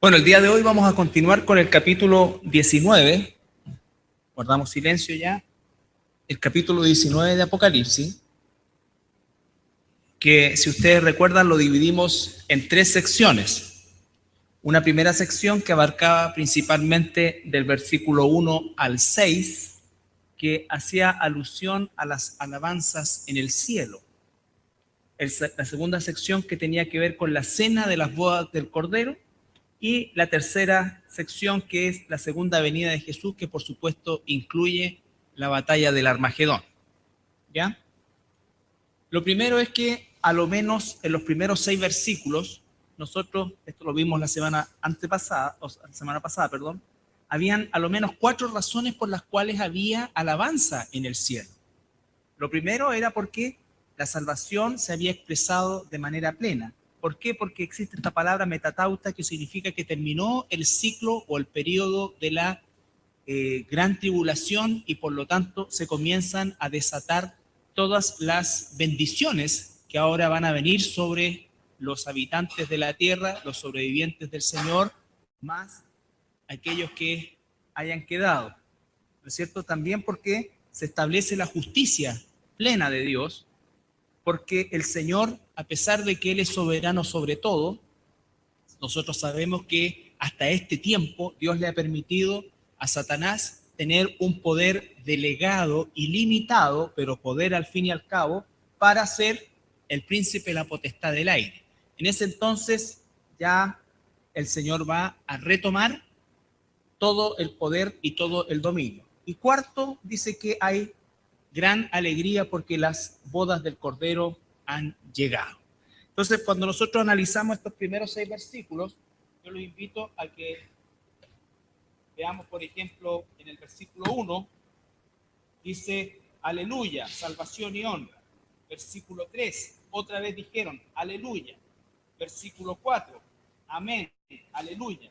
Bueno, el día de hoy vamos a continuar con el capítulo 19. Guardamos silencio ya. El capítulo 19 de Apocalipsis, que si ustedes recuerdan lo dividimos en 3 secciones. Una primera sección que abarcaba principalmente del versículo 1 al 6, que hacía alusión a las alabanzas en el cielo. La segunda sección que tenía que ver con la cena de las bodas del Cordero. Y la tercera sección, que es la segunda venida de Jesús, que por supuesto incluye la batalla del Armagedón. ¿Ya? Lo primero es que, a lo menos en los primeros 6 versículos, nosotros, esto lo vimos la semana pasada, habían a lo menos 4 razones por las cuales había alabanza en el cielo. Lo primero era porque la salvación se había expresado de manera plena. ¿Por qué? Porque existe esta palabra metatauta, que significa que terminó el ciclo o el periodo de la gran tribulación, y por lo tanto se comienzan a desatar todas las bendiciones que ahora van a venir sobre los habitantes de la tierra, los sobrevivientes del Señor, más aquellos que hayan quedado. ¿No es cierto? También porque se establece la justicia plena de Dios, porque el Señor, a pesar de que Él es soberano sobre todo, nosotros sabemos que hasta este tiempo Dios le ha permitido a Satanás tener un poder delegado, ilimitado, pero poder al fin y al cabo, para ser el príncipe de la potestad del aire. En ese entonces ya el Señor va a retomar todo el poder y todo el dominio. Y cuarto, dice que hay gran alegría porque las bodas del Cordero han llegado. Entonces, cuando nosotros analizamos estos primeros 6 versículos, yo los invito a que veamos, por ejemplo, en el versículo 1, dice, aleluya, salvación y honra. Versículo 3, otra vez dijeron, aleluya. Versículo 4, amén, aleluya.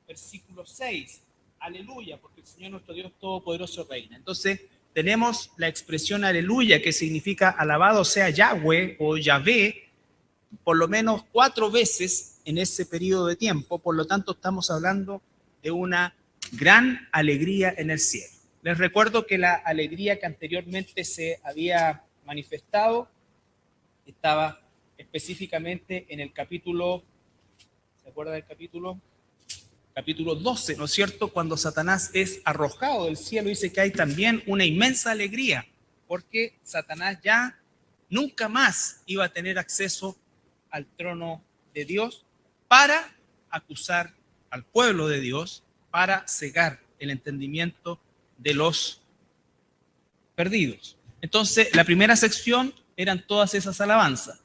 Versículo 6, aleluya, porque el Señor nuestro Dios Todopoderoso reina. Entonces, tenemos la expresión aleluya, que significa alabado sea Yahweh o Yahvé, por lo menos 4 veces en ese periodo de tiempo. Por lo tanto, estamos hablando de una gran alegría en el cielo. Les recuerdo que la alegría que anteriormente se había manifestado estaba específicamente en el capítulo, ¿se acuerda del capítulo? Capítulo 12, ¿no es cierto? Cuando Satanás es arrojado del cielo, dice que hay también una inmensa alegría, porque Satanás ya nunca más iba a tener acceso al trono de Dios para acusar al pueblo de Dios, para cegar el entendimiento de los perdidos. Entonces, la primera sección eran todas esas alabanzas.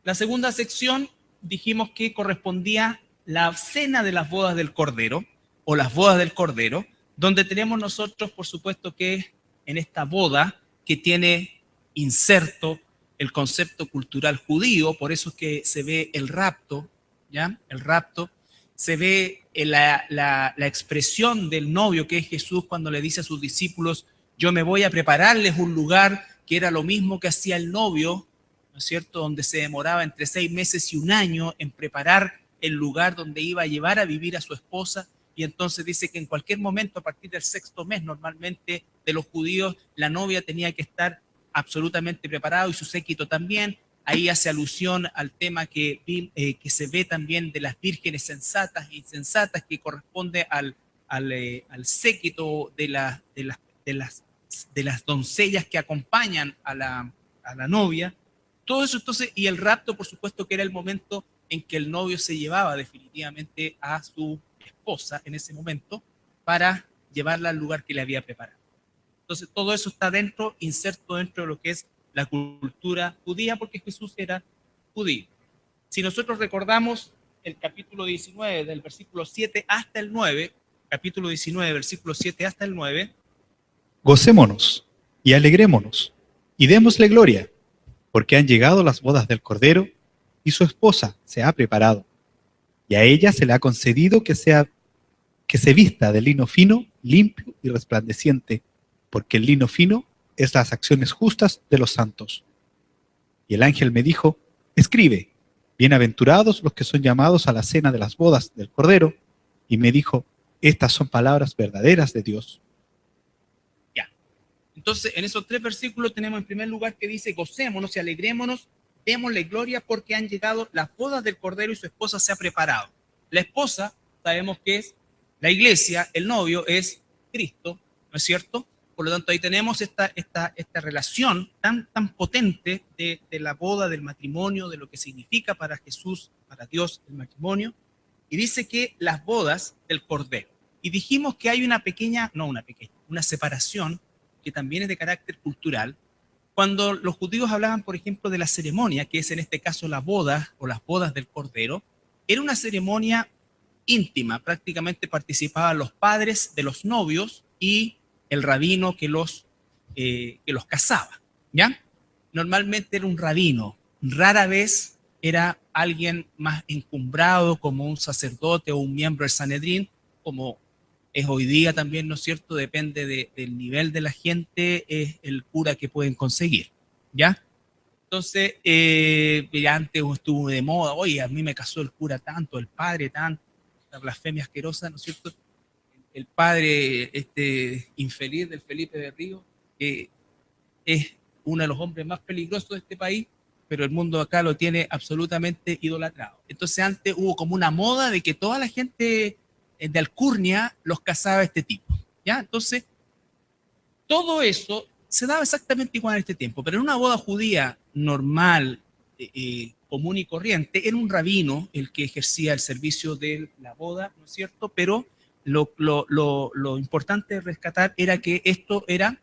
La segunda sección dijimos que correspondía la cena de las bodas del Cordero, o las bodas del Cordero, donde tenemos nosotros, por supuesto, que en esta boda, que tiene inserto el concepto cultural judío, por eso es que se ve el rapto, ¿ya? El rapto, se ve la expresión del novio, que es Jesús, cuando le dice a sus discípulos, yo me voy a prepararles un lugar, que era lo mismo que hacía el novio, ¿no es cierto?, donde se demoraba entre 6 meses y 1 año en preparar el lugar donde iba a llevar a vivir a su esposa. Y entonces dice que en cualquier momento, a partir del 6º mes, normalmente de los judíos, la novia tenía que estar absolutamente preparado y su séquito también. Ahí hace alusión al tema que se ve también de las vírgenes sensatas e insensatas, que corresponde al séquito de las doncellas que acompañan a la novia. Todo eso, entonces, y el rapto, por supuesto, que era el momento en que el novio se llevaba definitivamente a su esposa en ese momento para llevarla al lugar que le había preparado. Entonces, todo eso está inserto dentro de lo que es la cultura judía, porque Jesús era judío. Si nosotros recordamos el capítulo 19, del versículo 7 hasta el 9, capítulo 19, versículo 7 hasta el 9, gocémonos y alegrémonos y démosle gloria, porque han llegado las bodas del Cordero y su esposa se ha preparado. Y a ella se le ha concedido que se vista de lino fino, limpio y resplandeciente, porque el lino fino es las acciones justas de los santos. Y el ángel me dijo, escribe, bienaventurados los que son llamados a la cena de las bodas del Cordero. y me dijo, estas son palabras verdaderas de Dios. Ya. Entonces, en esos 3 versículos tenemos en primer lugar que dice, gocémonos y alegrémonos, démosle gloria porque han llegado las bodas del Cordero y su esposa se ha preparado. La esposa, sabemos que es la iglesia, el novio es Cristo, ¿no es cierto? Por lo tanto, ahí tenemos esta relación tan potente de la boda, del matrimonio, de lo que significa para Jesús, para Dios, el matrimonio. Y dice que las bodas del Cordero. Y dijimos que hay una separación que también es de carácter cultural. Cuando los judíos hablaban, por ejemplo, de la ceremonia, que es en este caso la boda o las bodas del Cordero, era una ceremonia íntima, prácticamente participaban los padres de los novios y el rabino que los casaba, ¿ya? Normalmente era un rabino, rara vez era alguien más encumbrado como un sacerdote o un miembro del Sanedrín, como es hoy día también, ¿no es cierto? Depende del nivel de la gente, es el cura que pueden conseguir, ¿ya? Entonces, ya antes estuvo de moda, oye, a mí me casó el cura tanto, el padre tanto, la blasfemia asquerosa, ¿no es cierto? El padre infeliz del Felipe de Río, que es uno de los hombres más peligrosos de este país, pero el mundo acá lo tiene absolutamente idolatrado. Entonces antes hubo como una moda de que toda la gente de alcurnia los casaba este tipo, ¿ya? Entonces, todo eso se daba exactamente igual en este tiempo, pero en una boda judía normal, común y corriente, era un rabino el que ejercía el servicio de la boda, ¿no es cierto? Pero lo importante de rescatar era que esto era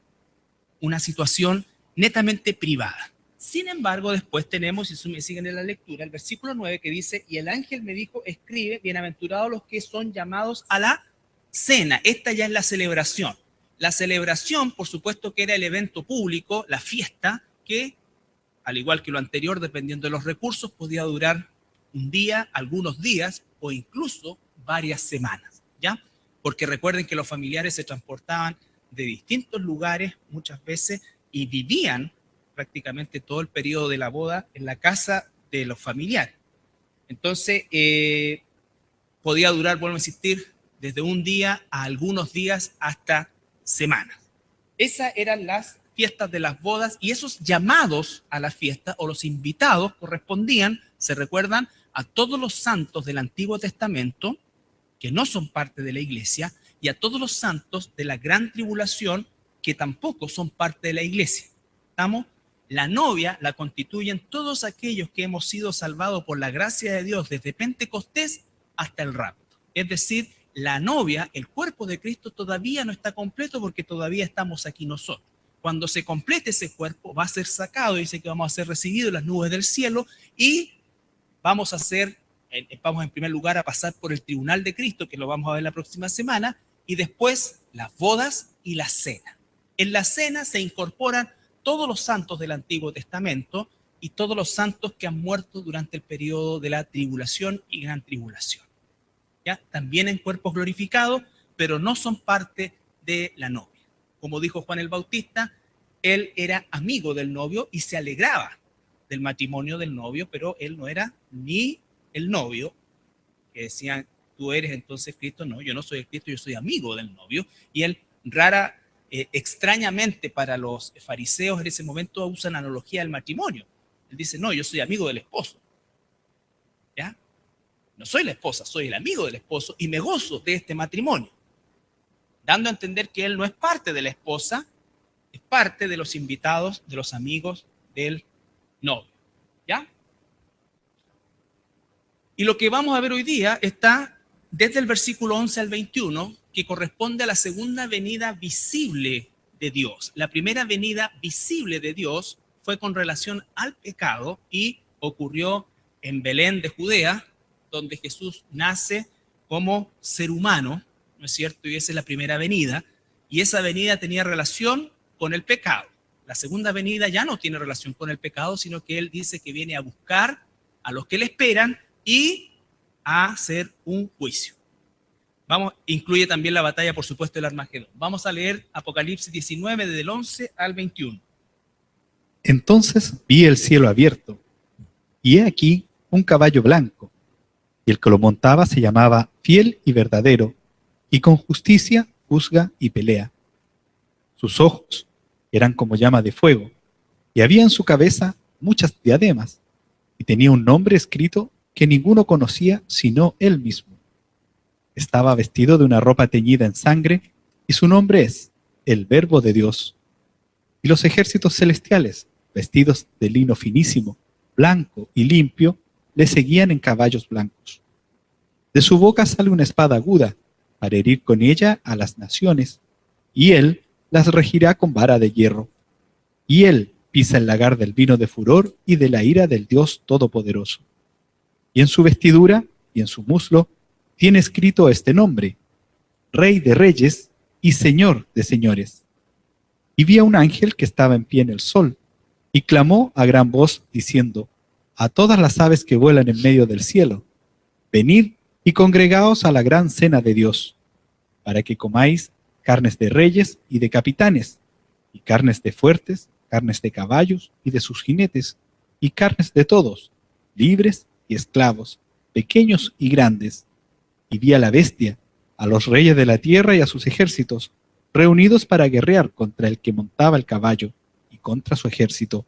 una situación netamente privada. Sin embargo, después tenemos, si me siguen en la lectura, el versículo 9 que dice, y el ángel me dijo, escribe, bienaventurados los que son llamados a la cena. Esta ya es la celebración. La celebración, por supuesto que era el evento público, la fiesta, que, al igual que lo anterior, dependiendo de los recursos, podía durar un día, algunos días o incluso varias semanas, ¿ya? Porque recuerden que los familiares se transportaban de distintos lugares muchas veces y vivían prácticamente todo el periodo de la boda en la casa de los familiares. Entonces, podía durar, vuelvo a insistir, desde un día a algunos días hasta semanas. Esas eran las fiestas de las bodas y esos llamados a la fiesta o los invitados correspondían, se recuerdan, a todos los santos del Antiguo Testamento que no son parte de la iglesia y a todos los santos de la gran tribulación que tampoco son parte de la iglesia. ¿Estamos? La novia la constituyen todos aquellos que hemos sido salvados por la gracia de Dios desde Pentecostés hasta el rapto. Es decir, la novia, el cuerpo de Cristo todavía no está completo porque todavía estamos aquí nosotros. Cuando se complete ese cuerpo va a ser sacado, dice que vamos a ser recibidos en las nubes del cielo y vamos en primer lugar a pasar por el tribunal de Cristo, que lo vamos a ver la próxima semana, y después las bodas y la cena. En la cena se incorporan todos los santos del Antiguo Testamento y todos los santos que han muerto durante el periodo de la tribulación y gran tribulación. ¿Ya? También en cuerpos glorificados, pero no son parte de la novia. Como dijo Juan el Bautista, él era amigo del novio y se alegraba del matrimonio del novio, pero él no era ni el novio, que decían, tú eres entonces Cristo. No, yo no soy el Cristo, yo soy amigo del novio. Y él extrañamente para los fariseos en ese momento usan analogía del matrimonio. Él dice, no, yo soy amigo del esposo. ¿Ya? No soy la esposa, soy el amigo del esposo y me gozo de este matrimonio. Dando a entender que él no es parte de la esposa, es parte de los invitados, de los amigos del novio. ¿Ya? Y lo que vamos a ver hoy día está desde el versículo 11 al 21, que corresponde a la segunda venida visible de Dios. La primera venida visible de Dios fue con relación al pecado y ocurrió en Belén de Judea, donde Jesús nace como ser humano, ¿no es cierto? Y esa es la primera venida. Y esa venida tenía relación con el pecado. La segunda venida ya no tiene relación con el pecado, sino que él dice que viene a buscar a los que le esperan y a hacer un juicio. Incluye también la batalla, por supuesto, del Armagedón. Vamos a leer Apocalipsis 19, desde el 11 al 21. Entonces vi el cielo abierto, y he aquí un caballo blanco, y el que lo montaba se llamaba Fiel y Verdadero, y con justicia juzga y pelea. Sus ojos eran como llama de fuego, y había en su cabeza muchas diademas, y tenía un nombre escrito que ninguno conocía sino él mismo. Estaba vestido de una ropa teñida en sangre, y su nombre es el Verbo de Dios. Y los ejércitos celestiales, vestidos de lino finísimo, blanco y limpio, le seguían en caballos blancos. De su boca sale una espada aguda, para herir con ella a las naciones, y él las regirá con vara de hierro. Y él pisa el lagar del vino de furor y de la ira del Dios Todopoderoso. Y en su vestidura y en su muslo tiene escrito este nombre: Rey de Reyes y Señor de Señores. Y vi a un ángel que estaba en pie en el sol, y clamó a gran voz, diciendo: a todas las aves que vuelan en medio del cielo, venid y congregaos a la gran cena de Dios, para que comáis carnes de reyes y de capitanes, y carnes de fuertes, carnes de caballos y de sus jinetes, y carnes de todos, libres y esclavos, pequeños y grandes. Y vi a la bestia, a los reyes de la tierra y a sus ejércitos, reunidos para guerrear contra el que montaba el caballo y contra su ejército.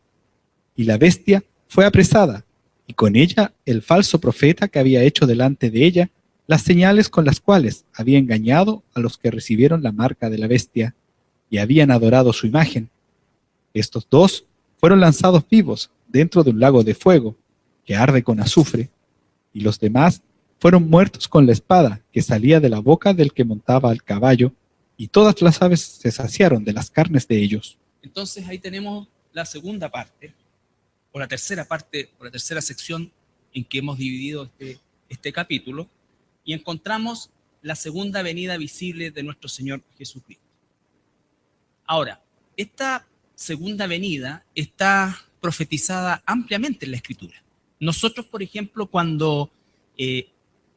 Y la bestia fue apresada, y con ella el falso profeta que había hecho delante de ella las señales con las cuales había engañado a los que recibieron la marca de la bestia y habían adorado su imagen. Estos dos fueron lanzados vivos dentro de un lago de fuego que arde con azufre, y los demás fueron muertos con la espada que salía de la boca del que montaba el caballo, y todas las aves se saciaron de las carnes de ellos. Entonces ahí tenemos la segunda parte, o la tercera parte, o la tercera sección en que hemos dividido este capítulo, y encontramos la segunda venida visible de nuestro Señor Jesucristo. Ahora, esta segunda venida está profetizada ampliamente en la Escritura. Nosotros, por ejemplo, cuando,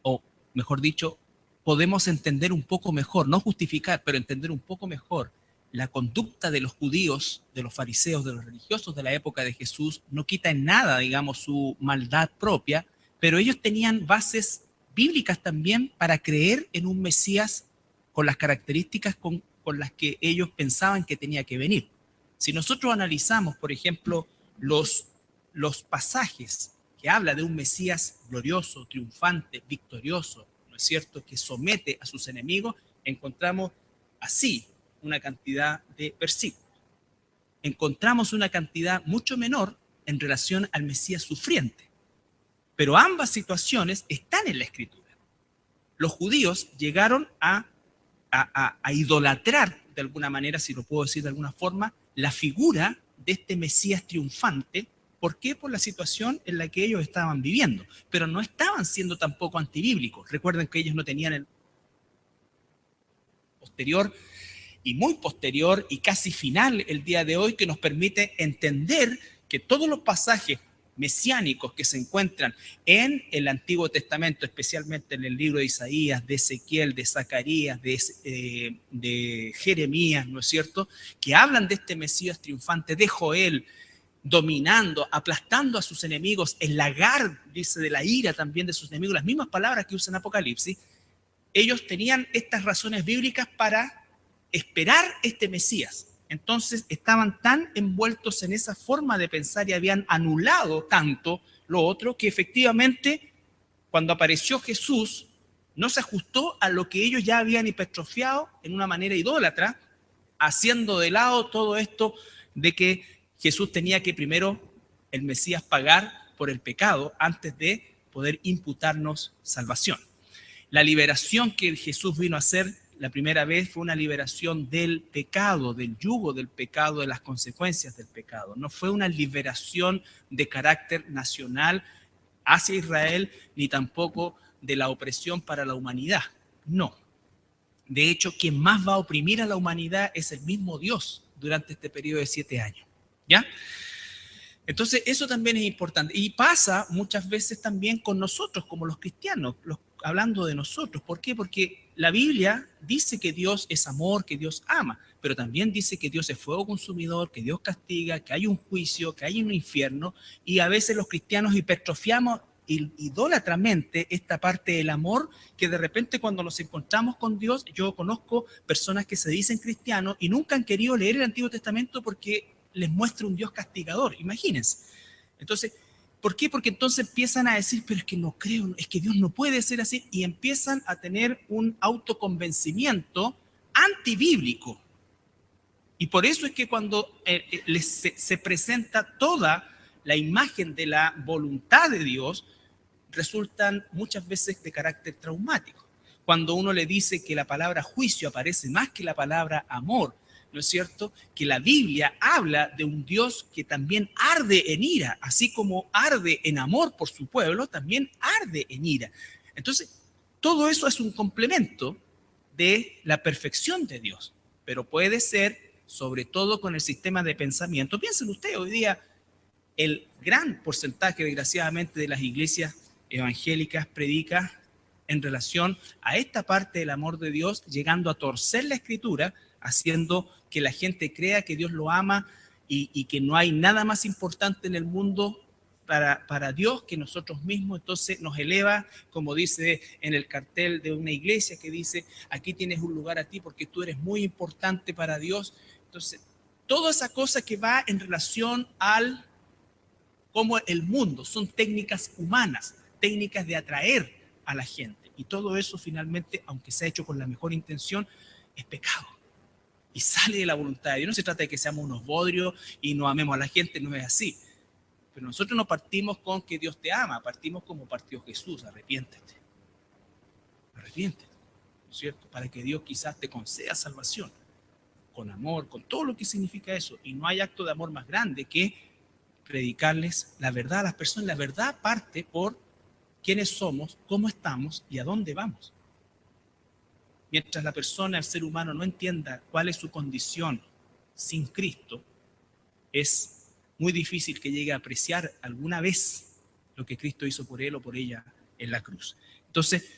o mejor dicho, podemos entender un poco mejor, no justificar, pero entender un poco mejor la conducta de los judíos, de los fariseos, de los religiosos de la época de Jesús, no quita en nada, digamos, su maldad propia, pero ellos tenían bases bíblicas también para creer en un Mesías con las características con las que ellos pensaban que tenía que venir. Si nosotros analizamos, por ejemplo, los pasajes que habla de un Mesías glorioso, triunfante, victorioso, ¿no es cierto?, que somete a sus enemigos, encontramos así una cantidad de versículos. Encontramos una cantidad mucho menor en relación al Mesías sufriente. Pero ambas situaciones están en la Escritura. Los judíos llegaron a idolatrar, de alguna manera, si lo puedo decir de alguna forma, la figura de este Mesías triunfante. ¿Por qué? Por la situación en la que ellos estaban viviendo. Pero no estaban siendo tampoco antibíblicos. Recuerden que ellos no tenían el posterior y muy posterior y casi final el día de hoy, que nos permite entender que todos los pasajes mesiánicos que se encuentran en el Antiguo Testamento, especialmente en el libro de Isaías, de Ezequiel, de Zacarías, de Jeremías, ¿no es cierto?, que hablan de este Mesías triunfante, de Joel, dominando, aplastando a sus enemigos, el lagar, dice, de la ira también de sus enemigos, las mismas palabras que usa en Apocalipsis. Ellos tenían estas razones bíblicas para esperar este Mesías. Entonces estaban tan envueltos en esa forma de pensar y habían anulado tanto lo otro, que efectivamente cuando apareció Jesús no se ajustó a lo que ellos ya habían hipertrofiado en una manera idólatra, haciendo de lado todo esto de que Jesús tenía que primero, el Mesías, pagar por el pecado antes de poder imputarnos salvación. La liberación que Jesús vino a hacer la primera vez fue una liberación del pecado, del yugo del pecado, de las consecuencias del pecado. No fue una liberación de carácter nacional hacia Israel, ni tampoco de la opresión para la humanidad. No. De hecho, quien más va a oprimir a la humanidad es el mismo Dios durante este periodo de 7 años. ¿Ya? Entonces, eso también es importante. Y pasa muchas veces también con nosotros, como los cristianos, hablando de nosotros. ¿Por qué? Porque la Biblia dice que Dios es amor, que Dios ama, pero también dice que Dios es fuego consumidor, que Dios castiga, que hay un juicio, que hay un infierno, y a veces los cristianos hipertrofiamos idólatramente esta parte del amor, que de repente cuando nos encontramos con Dios, yo conozco personas que se dicen cristianos y nunca han querido leer el Antiguo Testamento porque les muestra un Dios castigador, imagínense. Entonces, ¿por qué? Porque entonces empiezan a decir, pero es que no creo, es que Dios no puede ser así, y empiezan a tener un autoconvencimiento antibíblico. Y por eso es que cuando se presenta toda la imagen de la voluntad de Dios, resultan muchas veces de carácter traumático. Cuando uno le dice que la palabra juicio aparece más que la palabra amor, ¿no es cierto? Que la Biblia habla de un Dios que también arde en ira, así como arde en amor por su pueblo, también arde en ira. Entonces, todo eso es un complemento de la perfección de Dios, pero puede ser, sobre todo con el sistema de pensamiento. Piensen ustedes, hoy día el gran porcentaje, desgraciadamente, de las iglesias evangélicas predica en relación a esta parte del amor de Dios, llegando a torcer la Escritura, haciendo que la gente crea que Dios lo ama y que no hay nada más importante en el mundo para Dios que nosotros mismos. Entonces nos eleva, como dice en el cartel de una iglesia que dice, aquí tienes un lugar a ti porque tú eres muy importante para Dios. Entonces, toda esa cosa que va en relación al cómo el mundo, son técnicas humanas, técnicas de atraer a la gente. Y todo eso finalmente, aunque sea hecho con la mejor intención, es pecado. Y sale de la voluntad de Dios. No se trata de que seamos unos bodrios y no amemos a la gente, no es así. Pero nosotros no partimos con que Dios te ama, partimos como partió Jesús, arrepiéntete. Arrepiéntete, ¿no es cierto? Para que Dios quizás te conceda salvación, con amor, con todo lo que significa eso. Y no hay acto de amor más grande que predicarles la verdad a las personas. La verdad parte por quiénes somos, cómo estamos y a dónde vamos. Mientras la persona, el ser humano, no entienda cuál es su condición sin Cristo, es muy difícil que llegue a apreciar alguna vez lo que Cristo hizo por él o por ella en la cruz. Entonces,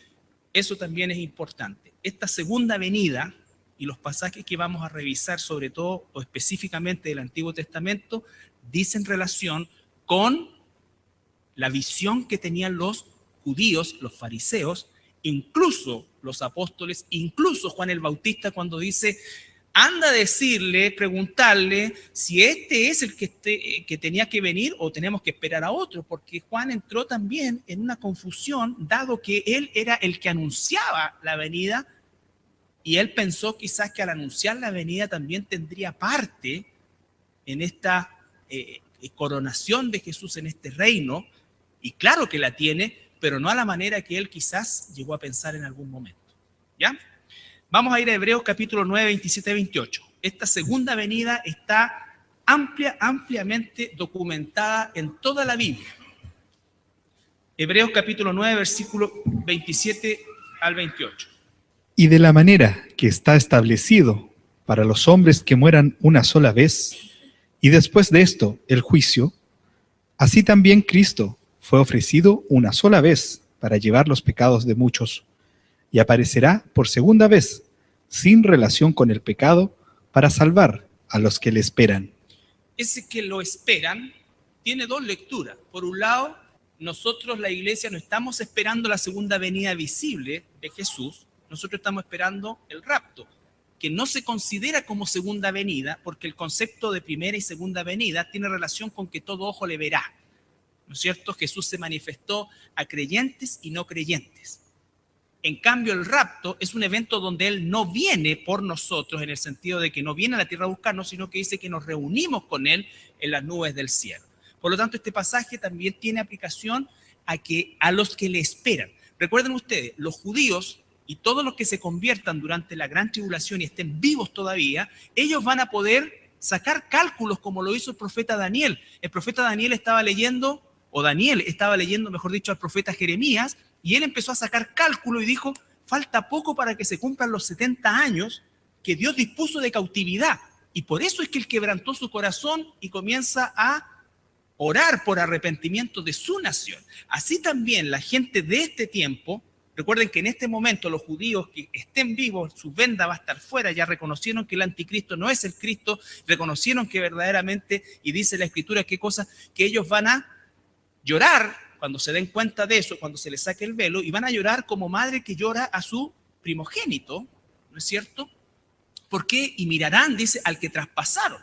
eso también es importante. Esta segunda venida y los pasajes que vamos a revisar, sobre todo o específicamente del Antiguo Testamento, dicen relación con la visión que tenían los judíos, los fariseos, incluso los apóstoles, incluso Juan el Bautista, cuando dice, anda a decirle, preguntarle si este es el que tenía que venir o tenemos que esperar a otro, porque Juan entró también en una confusión, dado que él era el que anunciaba la venida, y él pensó quizás que al anunciar la venida también tendría parte en esta coronación de Jesús en este reino, y claro que la tiene, pero no a la manera que él quizás llegó a pensar en algún momento. ¿Ya? Vamos a ir a Hebreos capítulo 9, 27 y 28. Esta segunda venida está ampliamente documentada en toda la Biblia. Hebreos capítulo 9, versículo 27 al 28. Y de la manera que está establecido para los hombres que mueran una sola vez, y después de esto el juicio, así también Cristo fue ofrecido una sola vez para llevar los pecados de muchos, y aparecerá por segunda vez, sin relación con el pecado, para salvar a los que le esperan. Ese que lo esperan tiene dos lecturas. Por un lado, nosotros, la iglesia, no estamos esperando la segunda venida visible de Jesús, nosotros estamos esperando el rapto, que no se considera como segunda venida, porque el concepto de primera y segunda venida tiene relación con que todo ojo le verá, ¿no es cierto? Jesús se manifestó a creyentes y no creyentes. En cambio, el rapto es un evento donde Él no viene por nosotros, en el sentido de que no viene a la tierra a buscarnos, sino que dice que nos reunimos con Él en las nubes del cielo. Por lo tanto, este pasaje también tiene aplicación a los que le esperan. Recuerden ustedes, los judíos y todos los que se conviertan durante la gran tribulación y estén vivos todavía, ellos van a poder sacar cálculos como lo hizo el profeta Daniel. El profeta Daniel estaba leyendo, mejor dicho, al profeta Jeremías, y él empezó a sacar cálculo y dijo, falta poco para que se cumplan los 70 años que Dios dispuso de cautividad. Y por eso es que él quebrantó su corazón y comienza a orar por arrepentimiento de su nación. Así también la gente de este tiempo, recuerden que en este momento los judíos que estén vivos, su venda va a estar fuera, ya reconocieron que el anticristo no es el Cristo, reconocieron que verdaderamente, y dice la Escritura, qué cosa, que ellos van a llorar cuando se den cuenta de eso, cuando se les saque el velo, y van a llorar como madre que llora a su primogénito, ¿no es cierto? ¿Por qué? Y mirarán, dice, al que traspasaron.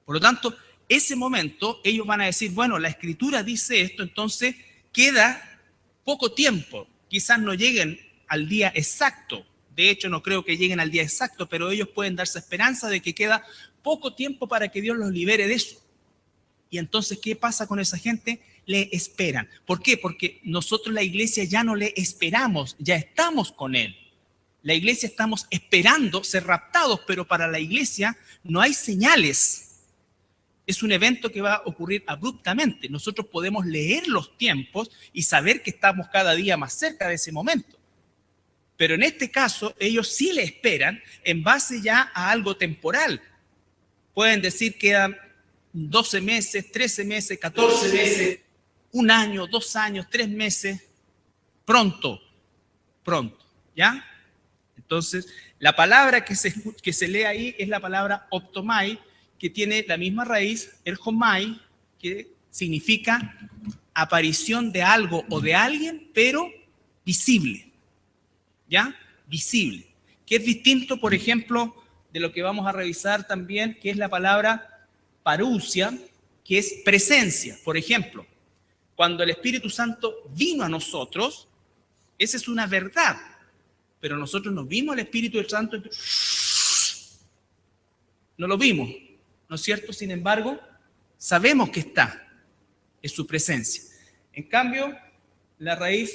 Por lo tanto, ese momento ellos van a decir, bueno, la Escritura dice esto, entonces queda poco tiempo. Quizás no lleguen al día exacto. De hecho, no creo que lleguen al día exacto, pero ellos pueden darse esperanza de que queda poco tiempo para que Dios los libere de eso. Y entonces, ¿qué pasa con esa gente? Le esperan. ¿Por qué? Porque nosotros, la iglesia, ya no le esperamos, ya estamos con Él. La iglesia estamos esperando ser raptados, pero para la iglesia no hay señales. Es un evento que va a ocurrir abruptamente. Nosotros podemos leer los tiempos y saber que estamos cada día más cerca de ese momento. Pero en este caso, ellos sí le esperan en base ya a algo temporal. Pueden decir que quedan 12 meses, 13 meses, 14 meses, 1 año, 2 años, 3 meses. Pronto, ¿ya? Entonces, la palabra que se lee ahí es la palabra optomai, que tiene la misma raíz, el homai, que significa aparición de algo o de alguien, pero visible, ¿ya? Visible. Que es distinto, por ejemplo, de lo que vamos a revisar también, que es la palabra parousia, que es presencia. Por ejemplo, cuando el Espíritu Santo vino a nosotros, esa es una verdad, pero nosotros no vimos al Espíritu Santo, no lo vimos, ¿no es cierto? Sin embargo, sabemos que está, es su presencia. En cambio, la raíz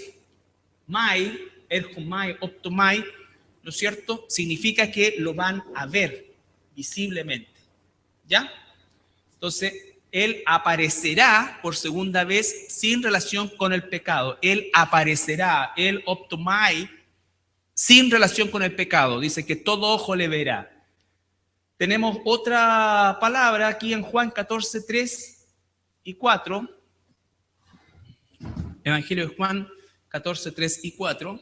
mai, erhomai, optomai, ¿no es cierto? Significa que lo van a ver visiblemente, ¿ya? Entonces, Él aparecerá por segunda vez sin relación con el pecado. Él aparecerá, Él optomai, sin relación con el pecado. Dice que todo ojo le verá. Tenemos otra palabra aquí en Juan 14, 3 y 4. Evangelio de Juan 14, 3 y 4.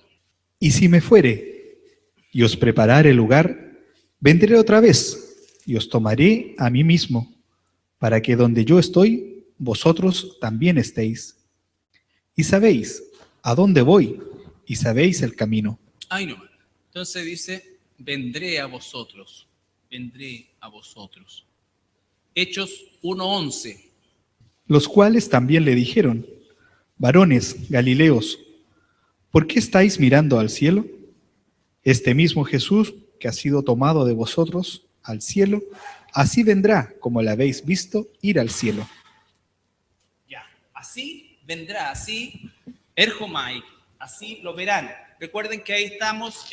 Y si me fuere y os preparare lugar, vendré otra vez y os tomaré a mí mismo, para que donde yo estoy, vosotros también estéis. Y sabéis a dónde voy, y sabéis el camino. Ay, no. Entonces dice, vendré a vosotros. Vendré a vosotros. Hechos 1:11. Los cuales también le dijeron, varones Galileos, ¿por qué estáis mirando al cielo? Este mismo Jesús que ha sido tomado de vosotros al cielo, así vendrá como le habéis visto ir al cielo. Ya, así vendrá, así erhomai, así lo verán. Recuerden que ahí estamos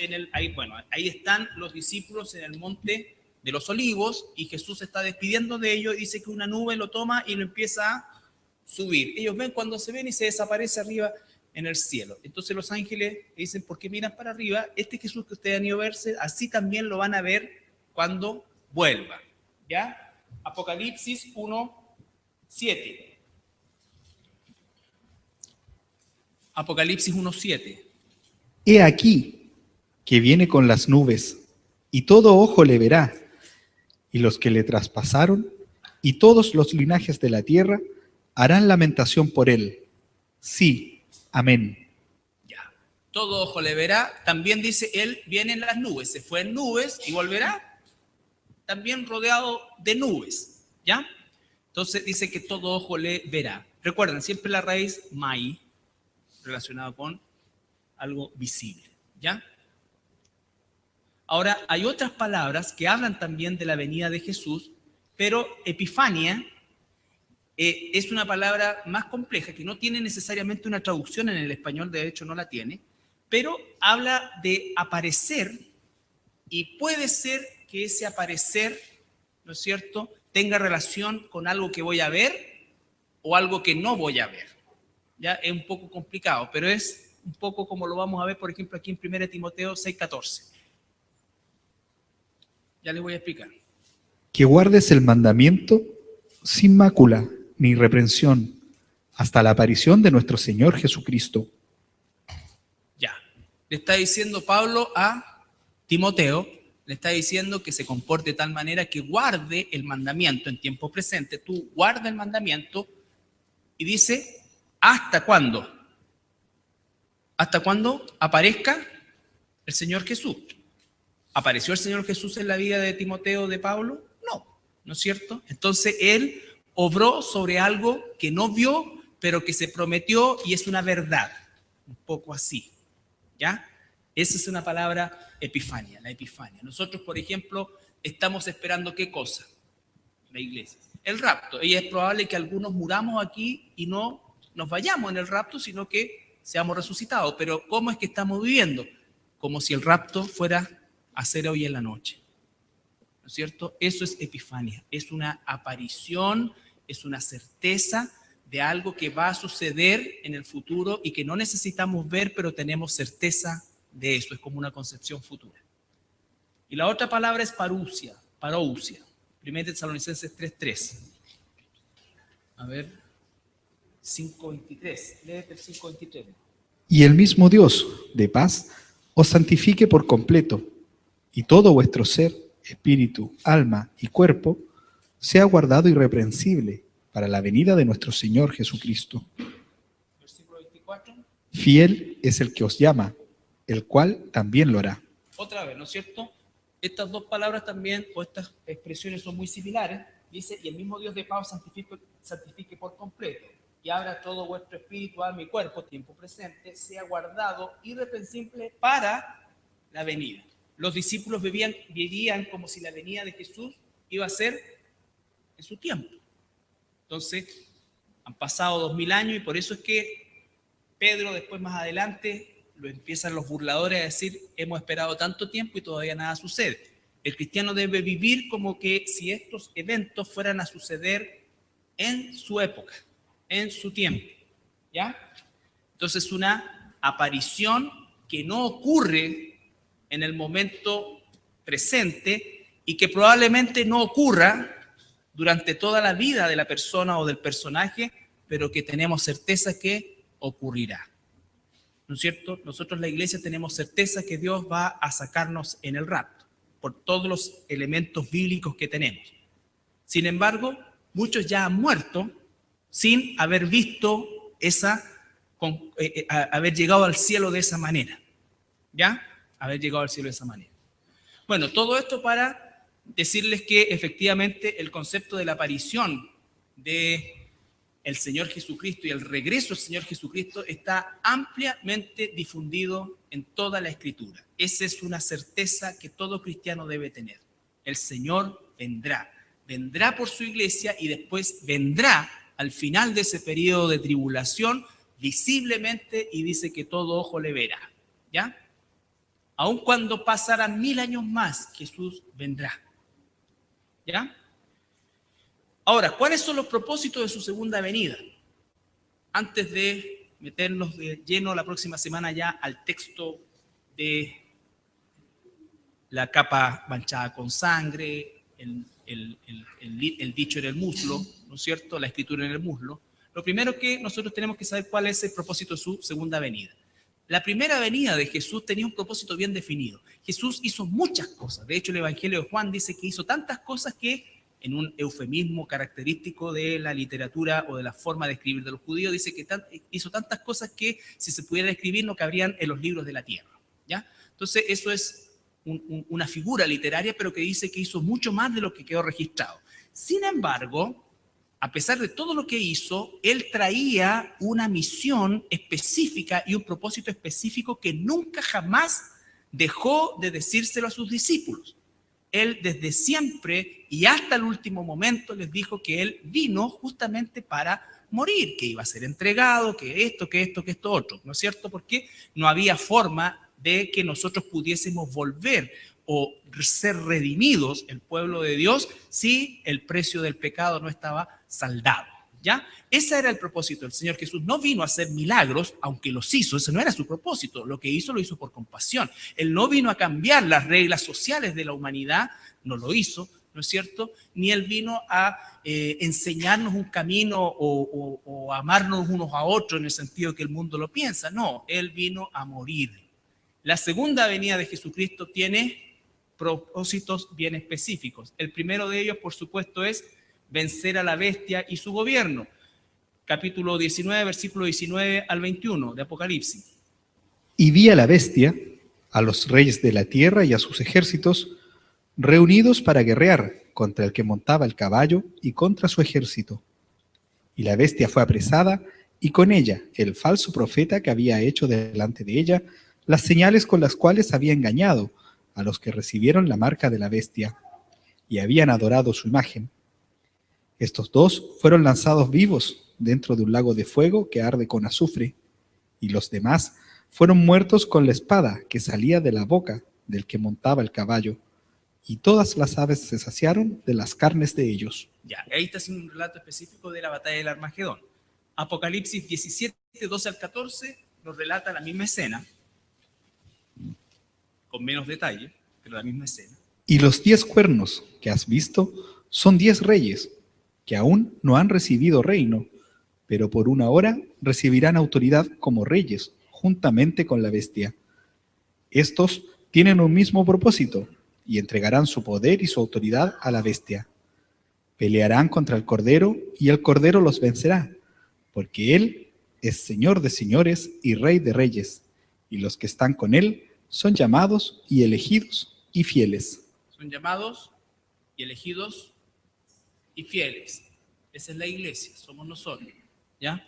ahí están los discípulos en el monte de los olivos y Jesús se está despidiendo de ellos y dice que una nube lo toma y lo empieza a subir. Ellos ven cuando se ven y se desaparece arriba en el cielo. Entonces los ángeles dicen, ¿por qué miran para arriba? Este Jesús que ustedes han ido a verse, así también lo van a ver cuando vuelva. ¿Ya? Apocalipsis 1:7. Apocalipsis 1:7. He aquí que viene con las nubes, y todo ojo le verá, y los que le traspasaron, y todos los linajes de la tierra harán lamentación por él. Sí, amén. Ya, todo ojo le verá. También dice, él viene en las nubes, se fue en nubes y volverá también rodeado de nubes, ¿ya? Entonces dice que todo ojo le verá. Recuerden, siempre la raíz mai, relacionado con algo visible, ¿ya? Ahora, hay otras palabras que hablan también de la venida de Jesús, pero epifania es una palabra más compleja que no tiene necesariamente una traducción en el español, de hecho no la tiene, pero habla de aparecer y puede ser que ese aparecer, ¿no es cierto?, tenga relación con algo que voy a ver o algo que no voy a ver. Ya es un poco complicado, pero es un poco como lo vamos a ver, por ejemplo, aquí en 1 Timoteo 6:14. Ya les voy a explicar. Que guardes el mandamiento sin mácula ni reprensión hasta la aparición de nuestro Señor Jesucristo. Ya, le está diciendo Pablo a Timoteo, le está diciendo que se comporte de tal manera que guarde el mandamiento en tiempo presente. Tú guarda el mandamiento y dice ¿Hasta cuándo? Hasta cuando aparezca el Señor Jesús. ¿Apareció el Señor Jesús en la vida de Timoteo, de Pablo? No, ¿no es cierto? Entonces él obró sobre algo que no vio, pero que se prometió y es una verdad. Un poco así, ¿ya? Esa es una palabra epifania, la epifania. Nosotros, por ejemplo, estamos esperando ¿qué cosa? La iglesia. El rapto. Y es probable que algunos muramos aquí y no nos vayamos en el rapto, sino que seamos resucitados. Pero ¿cómo es que estamos viviendo? Como si el rapto fuera a ser hoy en la noche. ¿No es cierto? Eso es epifania. Es una aparición, es una certeza de algo que va a suceder en el futuro y que no necesitamos ver, pero tenemos certeza de eso. Es como una concepción futura. Y la otra palabra es parousia. 1 Tesalonicenses 3:3. A ver, 5:23. Léete el 5:23. Y el mismo Dios de paz os santifique por completo, y todo vuestro ser, espíritu, alma y cuerpo, sea guardado irreprensible para la venida de nuestro Señor Jesucristo. Versículo 24. Fiel es el que os llama, el cual también lo hará. Otra vez, ¿no es cierto? Estas dos palabras también, o estas expresiones son muy similares. Dice, y el mismo Dios de paz santifique por completo, y abra todo vuestro espíritu, alma y cuerpo, tiempo presente, sea guardado irreprensible para la venida. Los discípulos vivían como si la venida de Jesús iba a ser en su tiempo. Entonces, han pasado 2000 años y por eso es que Pedro después más adelante lo empiezan los burladores a decir, hemos esperado tanto tiempo y todavía nada sucede. El cristiano debe vivir como que si estos eventos fueran a suceder en su época, en su tiempo, ¿ya? Entonces, una aparición que no ocurre en el momento presente y que probablemente no ocurra durante toda la vida de la persona o del personaje, pero que tenemos certeza que ocurrirá. ¿No es cierto? Nosotros, la iglesia, tenemos certeza que Dios va a sacarnos en el rapto, por todos los elementos bíblicos que tenemos. Sin embargo, muchos ya han muerto sin haber visto haber llegado al cielo de esa manera. ¿Ya? Haber llegado al cielo de esa manera. Bueno, todo esto para decirles que efectivamente el concepto de la aparición de el Señor Jesucristo y el regreso del Señor Jesucristo está ampliamente difundido en toda la Escritura. Esa es una certeza que todo cristiano debe tener. El Señor vendrá por su iglesia y después vendrá al final de ese periodo de tribulación visiblemente y dice que todo ojo le verá. ¿Ya? Aun cuando pasaran 1000 años más, Jesús vendrá. ¿Ya? Ahora, ¿cuáles son los propósitos de su segunda venida? Antes de meternos de lleno la próxima semana ya al texto de la capa manchada con sangre, el dicho en el muslo, ¿no es cierto? La escritura en el muslo. Lo primero que nosotros tenemos que saber cuál es el propósito de su segunda venida. La primera venida de Jesús tenía un propósito bien definido. Jesús hizo muchas cosas. De hecho, el Evangelio de Juan dice que hizo tantas cosas que, en un eufemismo característico de la literatura o de la forma de escribir de los judíos, dice que hizo tantas cosas que si se pudieran escribir no cabrían en los libros de la tierra. ¿Ya? Entonces eso es una figura literaria, pero que dice que hizo mucho más de lo que quedó registrado. Sin embargo, a pesar de todo lo que hizo, él traía una misión específica y un propósito específico que nunca jamás dejó de decírselo a sus discípulos. Él desde siempre y hasta el último momento les dijo que él vino justamente para morir, que iba a ser entregado, que esto otro, ¿no es cierto? Porque no había forma de que nosotros pudiésemos volver o ser redimidos, el pueblo de Dios, si el precio del pecado no estaba saldado, ¿ya? Ese era el propósito del Señor Jesús. No vino a hacer milagros, aunque los hizo, ese no era su propósito. Lo hizo por compasión. Él no vino a cambiar las reglas sociales de la humanidad, no lo hizo, ¿no es cierto? Ni él vino a enseñarnos un camino o amarnos unos a otros en el sentido que el mundo lo piensa. No, él vino a morir. La segunda venida de Jesucristo tiene propósitos bien específicos. El primero de ellos, por supuesto, es vencer a la bestia y su gobierno. capítulo 19, versículo 19 al 21 de Apocalipsis. Y vi a la bestia, a los reyes de la tierra y a sus ejércitos, reunidos para guerrear contra el que montaba el caballo y contra su ejército. Y la bestia fue apresada, y con ella el falso profeta que había hecho delante de ella las señales con las cuales había engañado a los que recibieron la marca de la bestia y habían adorado su imagen. Estos dos fueron lanzados vivos dentro de un lago de fuego que arde con azufre, y los demás fueron muertos con la espada que salía de la boca del que montaba el caballo, y todas las aves se saciaron de las carnes de ellos. Ya, ahí está haciendo un relato específico de la batalla del Armagedón. Apocalipsis 17, 12 al 14 nos relata la misma escena, con menos detalle, pero la misma escena. Y los 10 cuernos que has visto son 10 reyes, que aún no han recibido reino, pero por una hora recibirán autoridad como reyes, juntamente con la bestia. Estos tienen un mismo propósito, y entregarán su poder y su autoridad a la bestia. Pelearán contra el Cordero, y el Cordero los vencerá, porque Él es Señor de señores y Rey de reyes, y los que están con Él son llamados y elegidos y fieles. Son llamados y elegidos y fieles. Esa es la iglesia, somos nosotros, ¿ya?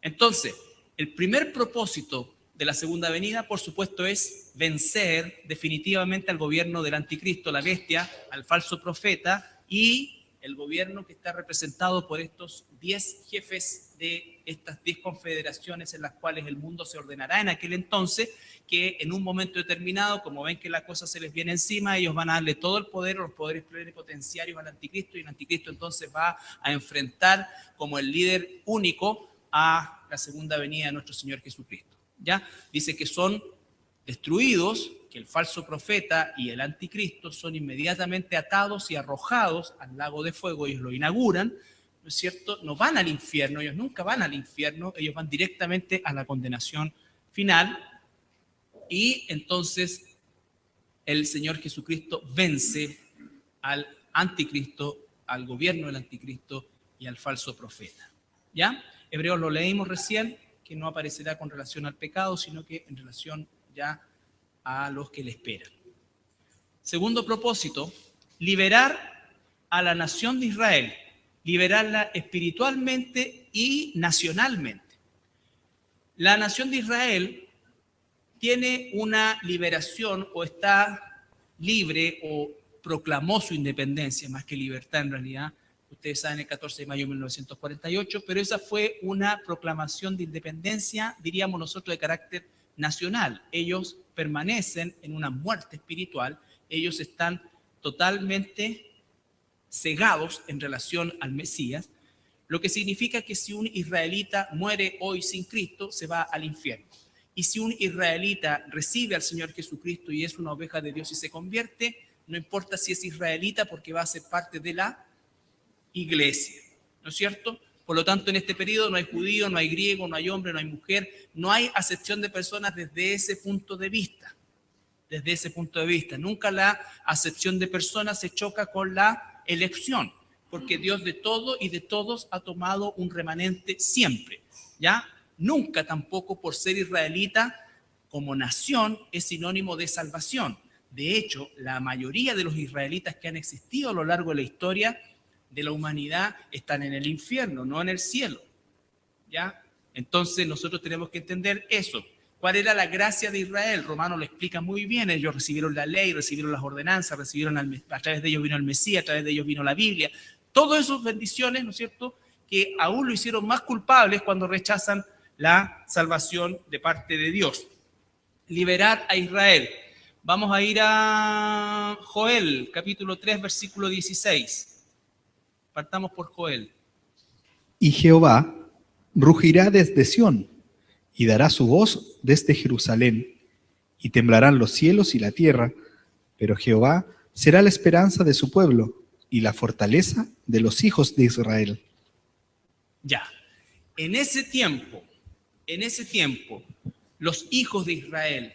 Entonces, el primer propósito de la segunda venida, por supuesto, es vencer definitivamente al gobierno del anticristo, la bestia, al falso profeta y el gobierno que está representado por estos 10 jefes de estas 10 confederaciones en las cuales el mundo se ordenará en aquel entonces, que en un momento determinado, como ven que la cosa se les viene encima, ellos van a darle todo el poder, los poderes plenipotenciarios al anticristo, y el anticristo entonces va a enfrentar como el líder único a la segunda venida de nuestro Señor Jesucristo. ¿Ya? Dice que son destruidos, que el falso profeta y el anticristo son inmediatamente atados y arrojados al lago de fuego. Ellos lo inauguran, ¿no es cierto? No van al infierno, ellos nunca van al infierno, ellos van directamente a la condenación final, y entonces el Señor Jesucristo vence al anticristo, al gobierno del anticristo y al falso profeta. ¿Ya? Hebreos lo leímos recién, que no aparecerá con relación al pecado, sino que en relación ya a los que le esperan. Segundo propósito, liberar a la nación de Israel, liberarla espiritualmente y nacionalmente. La nación de Israel tiene una liberación, o está libre, o proclamó su independencia, más que libertad en realidad. Ustedes saben, el 14 de mayo de 1948, pero esa fue una proclamación de independencia, diríamos nosotros, de carácter nacional. Ellos permanecen en una muerte espiritual, ellos están totalmente cegados en relación al Mesías, lo que significa que si un israelita muere hoy sin Cristo, se va al infierno. Y si un israelita recibe al Señor Jesucristo y es una oveja de Dios y se convierte, no importa si es israelita, porque va a ser parte de la iglesia, ¿no es cierto? Por lo tanto, en este periodo no hay judío, no hay griego, no hay hombre, no hay mujer, no hay acepción de personas desde ese punto de vista. Desde ese punto de vista, nunca la acepción de personas se choca con la elección, porque Dios de todo y de todos ha tomado un remanente siempre, ¿ya? Nunca tampoco por ser israelita como nación es sinónimo de salvación. De hecho, la mayoría de los israelitas que han existido a lo largo de la historia de la humanidad están en el infierno, no en el cielo, ¿ya? Entonces nosotros tenemos que entender eso. ¿Cuál era la gracia de Israel? Romano lo explica muy bien. Ellos recibieron la ley, recibieron las ordenanzas, a través de ellos vino el Mesías, a través de ellos vino la Biblia. Todas esas bendiciones, ¿no es cierto?, que aún lo hicieron más culpables cuando rechazan la salvación de parte de Dios. Liberar a Israel. Vamos a ir a Joel, capítulo 3, versículo 16. Partamos por Joel. Y Jehová rugirá desde Sión, y dará su voz desde Jerusalén, y temblarán los cielos y la tierra, pero Jehová será la esperanza de su pueblo, y la fortaleza de los hijos de Israel. Ya, en ese tiempo, los hijos de Israel,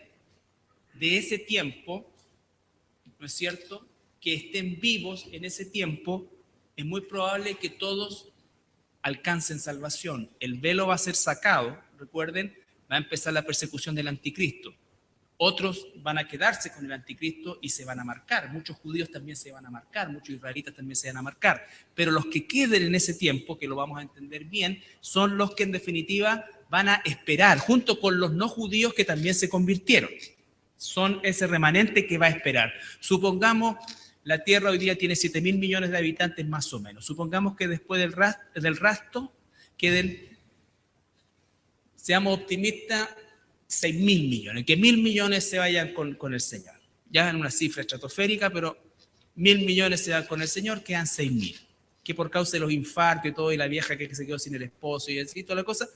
de ese tiempo, ¿no es cierto?, que estén vivos en ese tiempo, es muy probable que todos alcancen salvación. El velo va a ser sacado, recuerden, va a empezar la persecución del anticristo. Otros van a quedarse con el anticristo y se van a marcar. Muchos judíos también se van a marcar, muchos israelitas también se van a marcar. Pero los que queden en ese tiempo, que lo vamos a entender bien, son los que en definitiva van a esperar, junto con los no judíos que también se convirtieron. Son ese remanente que va a esperar. Supongamos, la tierra hoy día tiene 7.000 millones de habitantes más o menos. Supongamos que después del rapto queden, seamos optimistas, 6.000 millones, que 1.000 millones se vayan con el Señor. Ya en una cifra estratosférica, pero 1.000 millones se van con el Señor, quedan 6.000. Que por causa de los infartos y todo, y la vieja que se quedó sin el esposo y así, toda la cosa,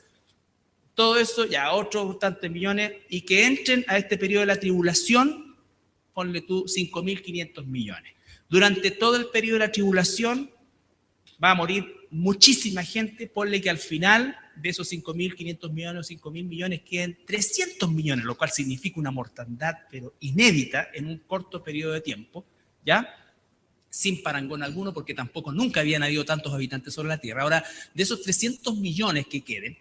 todo eso, ya otros tantos millones, y que entren a este periodo de la tribulación, ponle tú 5.500 millones. Durante todo el periodo de la tribulación va a morir muchísima gente, ponle que al final de esos 5.500 millones o 5.000 millones queden 300 millones, lo cual significa una mortandad, pero inédita en un corto periodo de tiempo, ¿ya? Sin parangón alguno, porque tampoco nunca habían habido tantos habitantes sobre la Tierra. Ahora, de esos 300 millones que queden,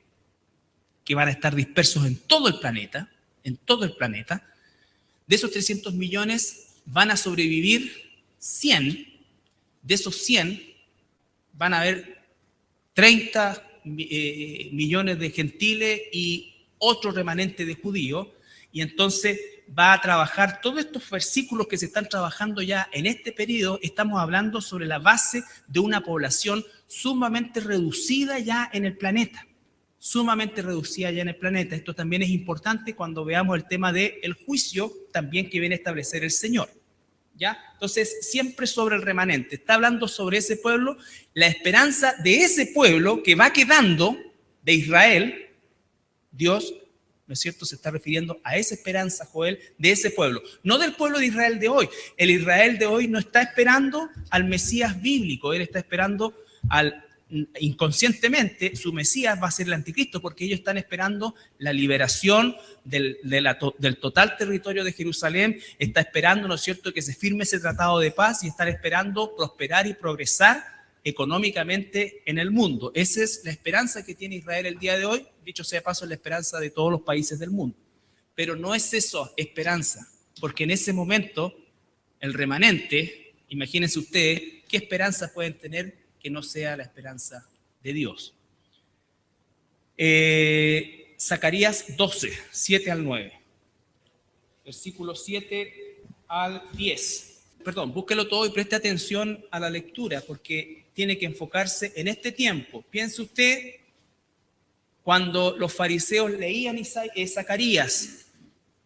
que van a estar dispersos en todo el planeta, de esos 300 millones van a sobrevivir 100, de esos 100 van a haber 30 millones de gentiles y otro remanente de judíos, y entonces va a trabajar todos estos versículos que se están trabajando ya en este periodo. Estamos hablando sobre la base de una población sumamente reducida ya en el planeta, Esto también es importante cuando veamos el tema del juicio también que viene a establecer el Señor. ¿Ya? Entonces, siempre sobre el remanente. Está hablando sobre ese pueblo, la esperanza de ese pueblo que va quedando de Israel. Dios, ¿no es cierto?, se está refiriendo a esa esperanza, Joel, de ese pueblo. No del pueblo de Israel de hoy. El Israel de hoy no está esperando al Mesías bíblico, él está esperando inconscientemente, su Mesías va a ser el anticristo, porque ellos están esperando la liberación del total territorio de Jerusalén, está esperando, ¿no es cierto?, que se firme ese tratado de paz y están esperando prosperar y progresar económicamente en el mundo. Esa es la esperanza que tiene Israel el día de hoy, dicho sea de paso, es la esperanza de todos los países del mundo. Pero no es eso esperanza, porque en ese momento el remanente, imagínense ustedes, ¿qué esperanza pueden tener que no sea la esperanza de Dios? Zacarías 12, 7 al 9. Versículo 7 al 10. Perdón, búsquelo todo y preste atención a la lectura, porque tiene que enfocarse en este tiempo. Piense usted, cuando los fariseos leían Zacarías,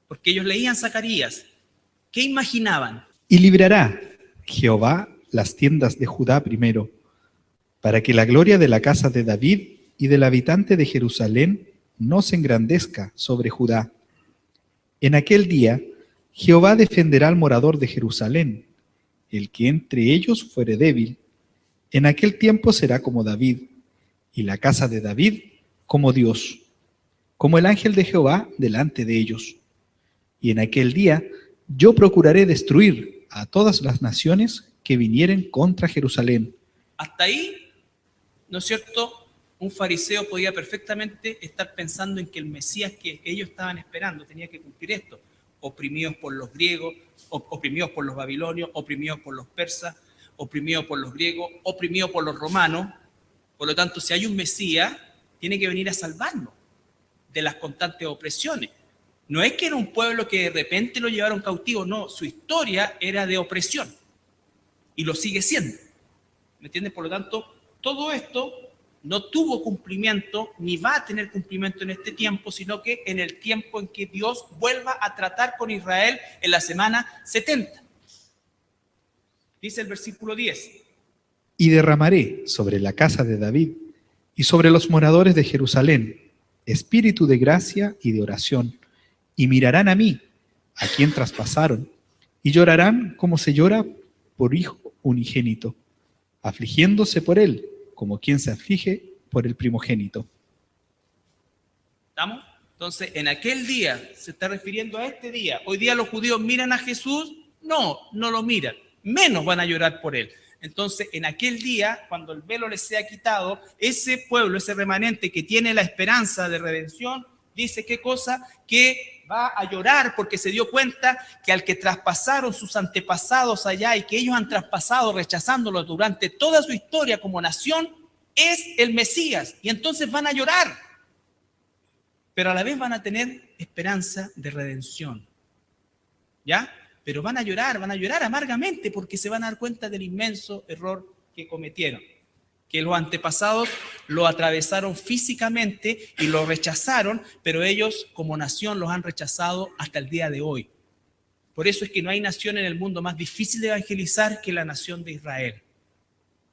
porque ellos leían Zacarías, ¿qué imaginaban? Y librará Jehová las tiendas de Judá primero, para que la gloria de la casa de David y del habitante de Jerusalén no se engrandezca sobre Judá. En aquel día, Jehová defenderá al morador de Jerusalén, el que entre ellos fuere débil. En aquel tiempo será como David, y la casa de David como Dios, como el ángel de Jehová delante de ellos. Y en aquel día yo procuraré destruir a todas las naciones que vinieren contra Jerusalén. Hasta ahí, ¿no es cierto?, un fariseo podía perfectamente estar pensando en que el Mesías que ellos estaban esperando tenía que cumplir esto. Oprimidos por los griegos, oprimidos por los babilonios, oprimidos por los persas, oprimidos por los griegos, oprimidos por los romanos. Por lo tanto, si hay un Mesías, tiene que venir a salvarnos de las constantes opresiones. No es que era un pueblo que de repente lo llevaron cautivo, no, su historia era de opresión y lo sigue siendo. ¿Me entiendes? Por lo tanto, todo esto no tuvo cumplimiento ni va a tener cumplimiento en este tiempo, sino que en el tiempo en que Dios vuelva a tratar con Israel en la semana 70. Dice el versículo 10. Y derramaré sobre la casa de David y sobre los moradores de Jerusalén espíritu de gracia y de oración, y mirarán a mí, a quien traspasaron, y llorarán como se llora por hijo unigénito, afligiéndose por él, como quien se aflige por el primogénito. ¿Estamos? Entonces, en aquel día, se está refiriendo a este día. Hoy día los judíos miran a Jesús, no lo miran, menos van a llorar por él. Entonces, en aquel día, cuando el velo les sea quitado, ese pueblo, ese remanente que tiene la esperanza de redención, dice qué cosa, que va a llorar porque se dio cuenta que al que traspasaron sus antepasados allá y que ellos han traspasado rechazándolo durante toda su historia como nación, es el Mesías. Y entonces van a llorar, pero a la vez van a tener esperanza de redención. ¿Ya? Pero van a llorar amargamente porque se van a dar cuenta del inmenso error que cometieron. Que los antepasados lo atravesaron físicamente y lo rechazaron, pero ellos como nación los han rechazado hasta el día de hoy. Por eso es que no hay nación en el mundo más difícil de evangelizar que la nación de Israel.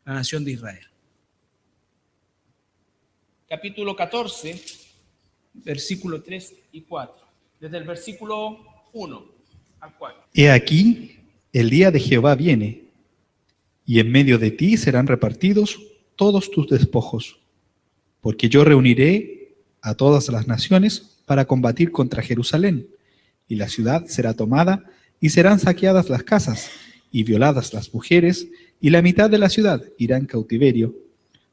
La nación de Israel. Capítulo 14, versículo 3 y 4. Desde el versículo 1 al 4. He aquí, el día de Jehová viene, y en medio de ti serán repartidos todos tus despojos, porque yo reuniré a todas las naciones para combatir contra Jerusalén, y la ciudad será tomada, y serán saqueadas las casas, y violadas las mujeres, y la mitad de la ciudad irá en cautiverio,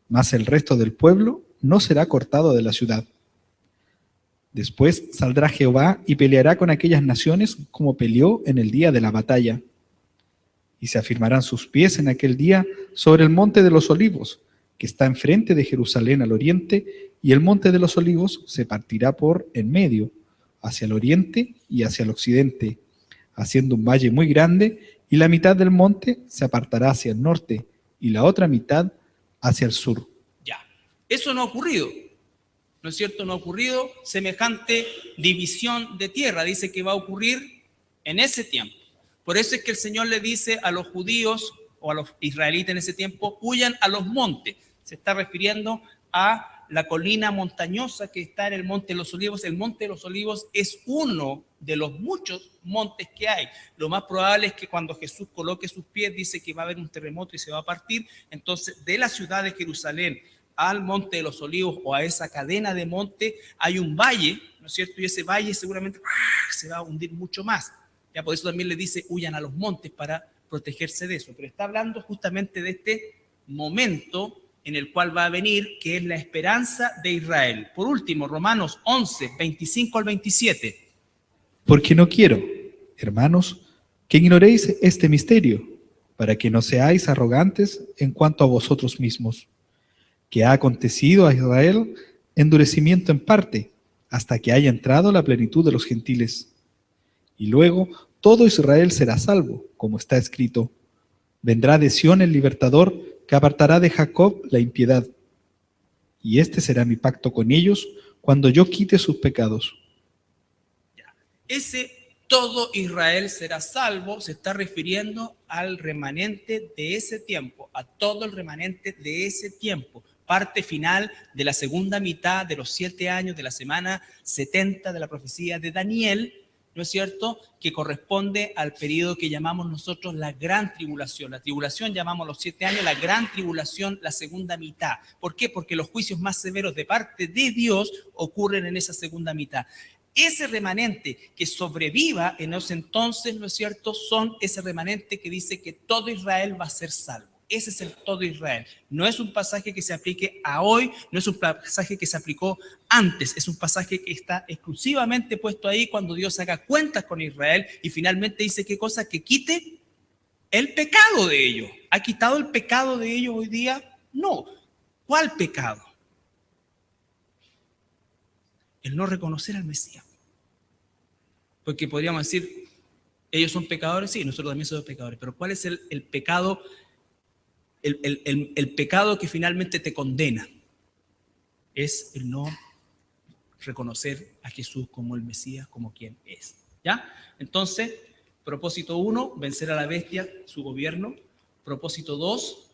mas el resto del pueblo no será cortado de la ciudad. Después saldrá Jehová y peleará con aquellas naciones como peleó en el día de la batalla. Y se afirmarán sus pies en aquel día sobre el monte de los olivos, que está enfrente de Jerusalén al oriente, y el monte de los olivos se partirá por en medio, hacia el oriente y hacia el occidente, haciendo un valle muy grande, y la mitad del monte se apartará hacia el norte, y la otra mitad hacia el sur. Ya, eso no ha ocurrido. ¿No es cierto? No ha ocurrido semejante división de tierra. Dice que va a ocurrir en ese tiempo. Por eso es que el Señor le dice a los judíos o a los israelitas en ese tiempo, huyan a los montes. Se está refiriendo a la colina montañosa que está en el Monte de los Olivos. El Monte de los Olivos es uno de los muchos montes que hay. Lo más probable es que cuando Jesús coloque sus pies, dice que va a haber un terremoto y se va a partir. Entonces, de la ciudad de Jerusalén al Monte de los Olivos o a esa cadena de monte, hay un valle, ¿no es cierto? Y ese valle seguramente se va a hundir mucho más. Ya por eso también le dice, huyan a los montes para protegerse de eso. Pero está hablando justamente de este momento en el cual va a venir, que es la esperanza de Israel. Por último, Romanos 11, 25 al 27. Porque no quiero, hermanos, que ignoréis este misterio, para que no seáis arrogantes en cuanto a vosotros mismos, que ha acontecido a Israel endurecimiento en parte, hasta que haya entrado la plenitud de los gentiles. Y luego todo Israel será salvo, como está escrito. Vendrá de Sión el libertador, que apartará de Jacob la impiedad. Y este será mi pacto con ellos, cuando yo quite sus pecados. Ese todo Israel será salvo se está refiriendo al remanente de ese tiempo, a todo el remanente de ese tiempo. Parte final de la segunda mitad de los 7 años de la semana 70 de la profecía de Daniel, ¿no es cierto?, que corresponde al periodo que llamamos nosotros la gran tribulación. La tribulación llamamos los 7 años, la gran tribulación la segunda mitad. ¿Por qué? Porque los juicios más severos de parte de Dios ocurren en esa segunda mitad. Ese remanente que sobreviva en ese entonces, ¿no es cierto?, son ese remanente que dice que todo Israel va a ser salvo. Ese es el todo Israel. No es un pasaje que se aplique a hoy, no es un pasaje que se aplicó antes, es un pasaje que está exclusivamente puesto ahí cuando Dios haga cuentas con Israel y finalmente dice qué cosa, que quite el pecado de ellos. ¿Ha quitado el pecado de ellos hoy día? No. ¿Cuál pecado? El no reconocer al Mesías. Porque podríamos decir, ellos son pecadores, sí, nosotros también somos pecadores, pero ¿cuál es el pecado? El pecado que finalmente te condena es el no reconocer a Jesús como el Mesías, como quien es. ¿Ya? Entonces, propósito 1, vencer a la bestia, su gobierno. Propósito 2,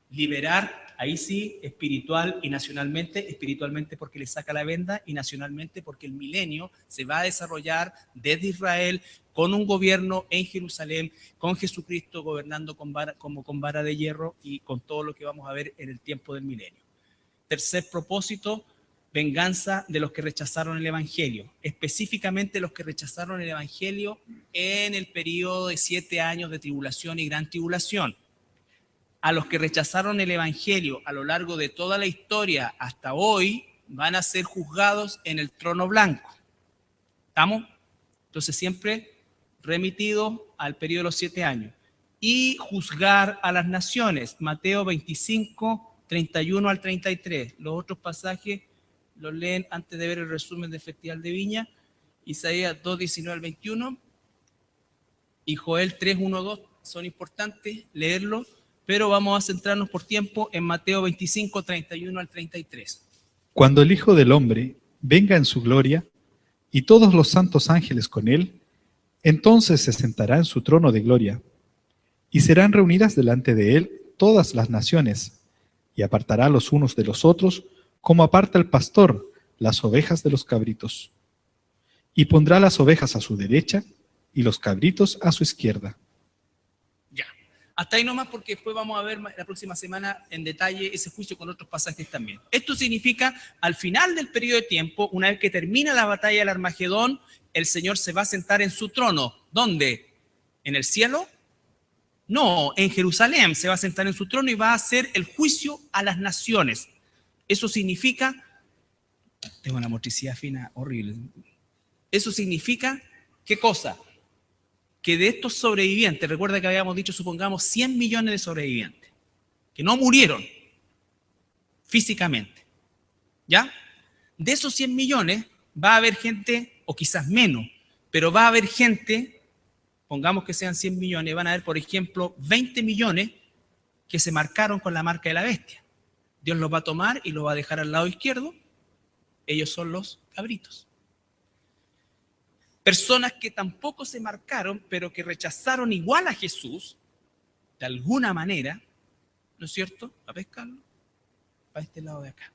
liberar, ahí sí, espiritual y nacionalmente. Espiritualmente porque le saca la venda y nacionalmente porque el milenio se va a desarrollar desde Israel con un gobierno en Jerusalén, con Jesucristo gobernando con vara de hierro y con todo lo que vamos a ver en el tiempo del milenio. Tercer propósito, venganza de los que rechazaron el Evangelio, específicamente los que rechazaron el Evangelio en el periodo de 7 años de tribulación y gran tribulación. a los que rechazaron el Evangelio a lo largo de toda la historia hasta hoy van a ser juzgados en el trono blanco. ¿Estamos? Entonces siempre remitido al periodo de los 7 años. Y juzgar a las naciones. Mateo 25, 31 al 33. Los otros pasajes los leen antes de ver el resumen del Festival de Viña. Isaías 2, 19 al 21. Y Joel 3, 1, 2. Son importantes leerlos, pero vamos a centrarnos por tiempo en Mateo 25, 31 al 33. Cuando el Hijo del Hombre venga en su gloria, y todos los santos ángeles con él, entonces se sentará en su trono de gloria, y serán reunidas delante de él todas las naciones, y apartará los unos de los otros, como aparta el pastor las ovejas de los cabritos. Y pondrá las ovejas a su derecha, y los cabritos a su izquierda. Ya, hasta ahí nomás, porque después vamos a ver la próxima semana en detalle ese juicio con otros pasajes también. Esto significa, al final del periodo de tiempo, una vez que termina la batalla del Armagedón, el Señor se va a sentar en su trono. ¿Dónde? ¿En el cielo? No, en Jerusalén se va a sentar en su trono y va a hacer el juicio a las naciones. Eso significa, tengo una motricidad fina horrible, eso significa, ¿qué cosa? Que de estos sobrevivientes, recuerda que habíamos dicho, supongamos 100 millones de sobrevivientes, que no murieron físicamente, ¿ya? De esos 100 millones va a haber gente, o quizás menos, pero va a haber gente, pongamos que sean 100 millones, van a haber, por ejemplo, 20 millones que se marcaron con la marca de la bestia. Dios los va a tomar y los va a dejar al lado izquierdo. Ellos son los cabritos. Personas que tampoco se marcaron, pero que rechazaron igual a Jesús, de alguna manera, ¿no es cierto? ¿Para pescarlo? Para este lado de acá.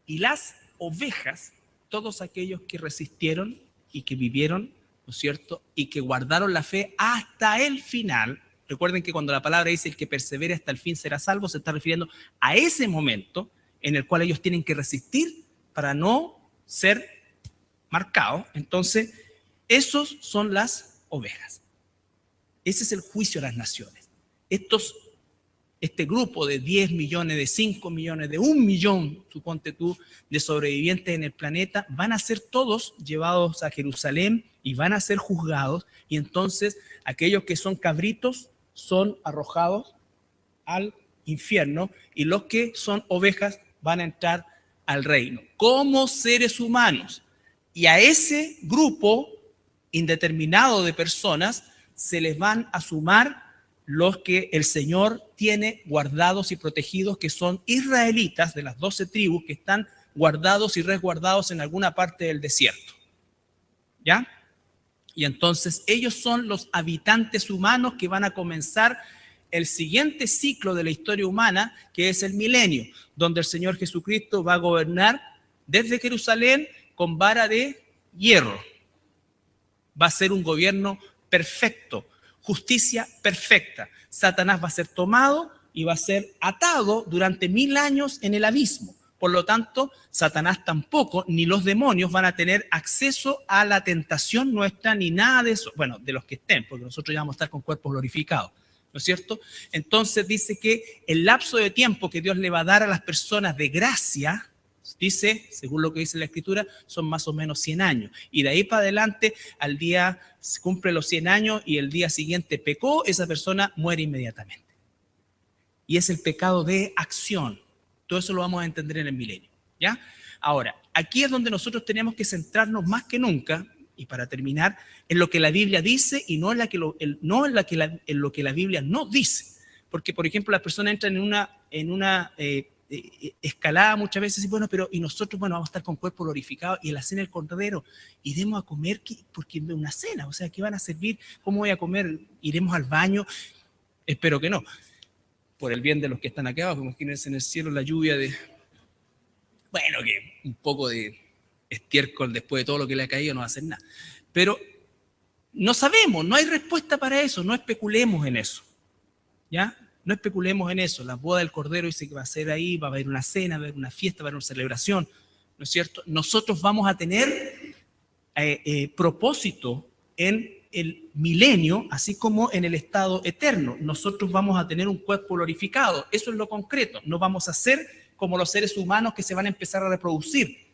Y las ovejas, todos aquellos que resistieron y que vivieron, ¿no es cierto? Y que guardaron la fe hasta el final. Recuerden que cuando la palabra dice el que persevere hasta el fin será salvo, se está refiriendo a ese momento en el cual ellos tienen que resistir para no ser marcados. Entonces, esos son las ovejas. Ese es el juicio a las naciones. Este grupo de 10 millones, de 5 millones, de 1 millón, suponte tú, de sobrevivientes en el planeta, van a ser todos llevados a Jerusalén y van a ser juzgados. Y entonces, aquellos que son cabritos son arrojados al infierno y los que son ovejas van a entrar al reino como seres humanos. Y a ese grupo indeterminado de personas se les van a sumar los que el Señor tiene guardados y protegidos, que son israelitas de las 12 tribus que están guardados y resguardados en alguna parte del desierto. ¿Ya? Y entonces ellos son los habitantes humanos que van a comenzar el siguiente ciclo de la historia humana, que es el milenio, donde el Señor Jesucristo va a gobernar desde Jerusalén con vara de hierro. Va a ser un gobierno perfecto, justicia perfecta. Satanás va a ser tomado y va a ser atado durante 1000 años en el abismo. Por lo tanto, Satanás tampoco, ni los demonios van a tener acceso a la tentación nuestra, ni nada de eso. Bueno, de los que estén, porque nosotros ya vamos a estar con cuerpos glorificados, ¿no es cierto? Entonces dice que el lapso de tiempo que Dios le va a dar a las personas de gracia, dice, según lo que dice la Escritura, son más o menos 100 años. Y de ahí para adelante, al día se cumple los 100 años y el día siguiente pecó, esa persona muere inmediatamente. Y es el pecado de acción. Todo eso lo vamos a entender en el milenio, ¿ya? Ahora, aquí es donde nosotros tenemos que centrarnos más que nunca, y para terminar, en lo que la Biblia dice y no en lo que la Biblia no dice. Porque, por ejemplo, las personas entran en una escalada muchas veces y bueno, pero y nosotros, bueno, vamos a estar con cuerpo glorificado y en la cena del Cordero iremos a comer, porque es una cena, o sea, ¿qué van a servir? ¿Cómo voy a comer? ¿Iremos al baño? Espero que no. Por el bien de los que están acá abajo, imagínense en el cielo la lluvia de, bueno, que un poco de estiércol después de todo lo que le ha caído no va a hacer nada. Pero no sabemos, no hay respuesta para eso, no especulemos en eso, ¿ya? No especulemos en eso. La boda del Cordero dice que va a ser ahí, va a haber una cena, va a haber una fiesta, va a haber una celebración, ¿no es cierto? Nosotros vamos a tener propósito en el milenio, así como en el estado eterno. Nosotros vamos a tener un cuerpo glorificado. Eso es lo concreto. No vamos a ser como los seres humanos que se van a empezar a reproducir.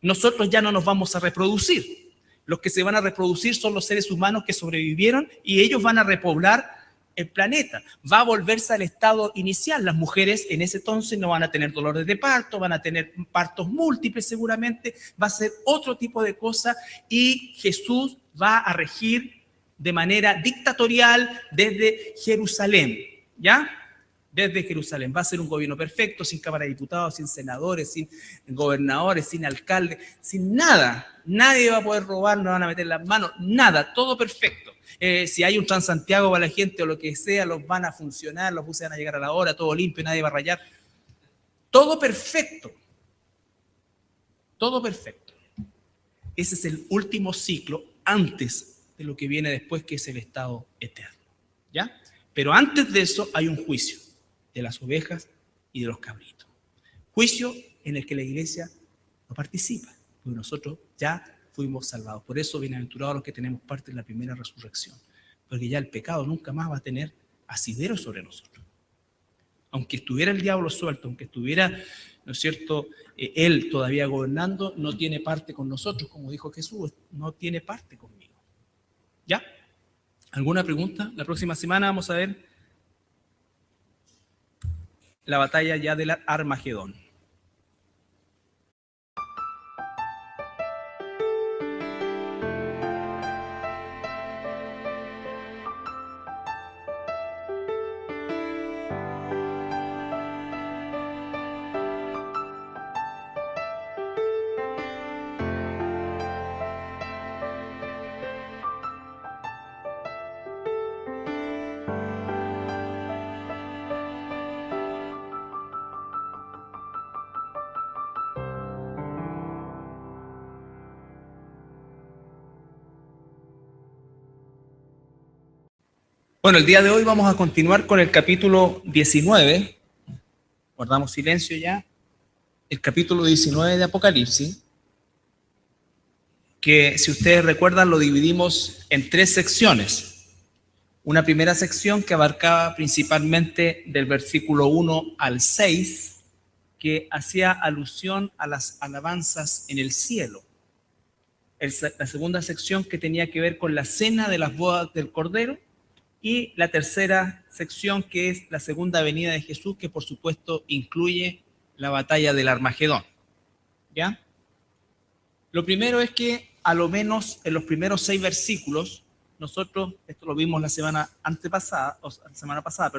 Nosotros ya no nos vamos a reproducir. Los que se van a reproducir son los seres humanos que sobrevivieron y ellos van a repoblar el planeta. Va a volverse al estado inicial. Las mujeres en ese entonces no van a tener dolores de parto, van a tener partos múltiples seguramente, va a ser otro tipo de cosa y Jesús va a regir de manera dictatorial desde Jerusalén, ¿ya? Desde Jerusalén. Va a ser un gobierno perfecto, sin Cámara de Diputados, sin senadores, sin gobernadores, sin alcaldes, sin nada. Nadie va a poder robar, no van a meter las manos, nada, todo perfecto. Si hay un Transantiago para la gente o lo que sea, los van a funcionar, los buses van a llegar a la hora, todo limpio, nadie va a rayar. Todo perfecto. Todo perfecto. Ese es el último ciclo antes de lo que viene después, que es el estado eterno, ¿ya? Pero antes de eso hay un juicio de las ovejas y de los cabritos. Juicio en el que la iglesia no participa, porque nosotros ya fuimos salvados. Por eso, bienaventurados los que tenemos parte en la primera resurrección, porque ya el pecado nunca más va a tener asidero sobre nosotros. Aunque estuviera el diablo suelto, aunque estuviera, ¿no es cierto?, él todavía gobernando, no tiene parte con nosotros, como dijo Jesús, no tiene parte conmigo. ¿Ya? ¿Alguna pregunta? La próxima semana vamos a ver la batalla ya del Armagedón. Bueno, el día de hoy vamos a continuar con el capítulo 19. Guardamos silencio ya. El capítulo 19 de Apocalipsis, que si ustedes recuerdan lo dividimos en 3 secciones. Una primera sección que abarcaba principalmente del versículo 1 al 6, que hacía alusión a las alabanzas en el cielo. La segunda sección que tenía que ver con la cena de las bodas del Cordero. Y la tercera sección, que es la segunda venida de Jesús, que por supuesto incluye la batalla del Armagedón. ¿Ya? Lo primero es que, a lo menos en los primeros 6 versículos, nosotros, esto lo vimos la semana pasada,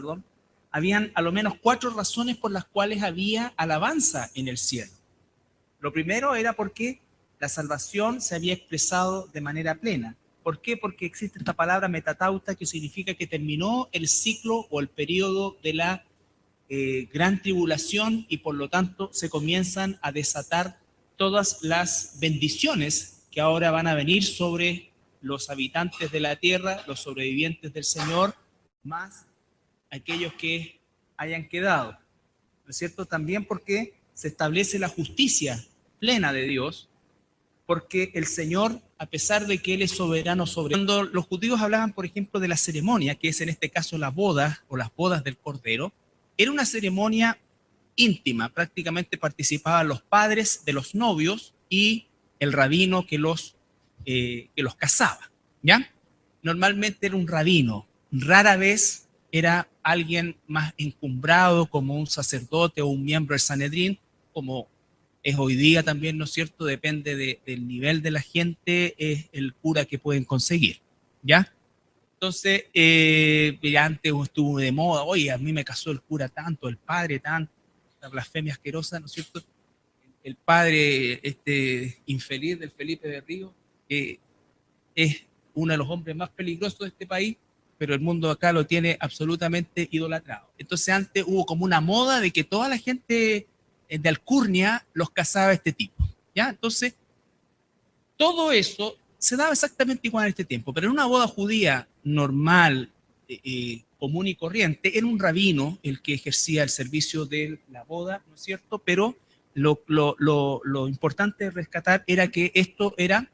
habían a lo menos 4 razones por las cuales había alabanza en el cielo. Lo primero era porque la salvación se había expresado de manera plena. ¿Por qué? Porque existe esta palabra metatauta, que significa que terminó el ciclo o el periodo de la gran tribulación y por lo tanto se comienzan a desatar todas las bendiciones que ahora van a venir sobre los habitantes de la tierra, los sobrevivientes del Señor, más aquellos que hayan quedado. ¿No es cierto? También porque se establece la justicia plena de Dios, porque el Señor, a pesar de que Él es soberano sobre... Cuando los judíos hablaban, por ejemplo, de la ceremonia, que es en este caso la boda o las bodas del Cordero, era una ceremonia íntima, prácticamente participaban los padres de los novios y el rabino que los casaba, ¿ya? Normalmente era un rabino, rara vez era alguien más encumbrado como un sacerdote o un miembro del Sanedrín, como es hoy día también, ¿no es cierto? Depende del nivel de la gente, es el cura que pueden conseguir, ¿ya? Entonces, ya antes estuvo de moda, oye, a mí me casó el cura tanto, el padre tanto, la blasfemia asquerosa, ¿no es cierto? El padre infeliz del Felipe de Río, que es uno de los hombres más peligrosos de este país, pero el mundo acá lo tiene absolutamente idolatrado. Entonces antes hubo como una moda de que toda la gente de alcurnia los casaba este tipo, ¿ya? Entonces, todo eso se daba exactamente igual en este tiempo, pero en una boda judía normal, común y corriente, era un rabino el que ejercía el servicio de la boda, ¿no es cierto? Pero lo importante de rescatar era que esto era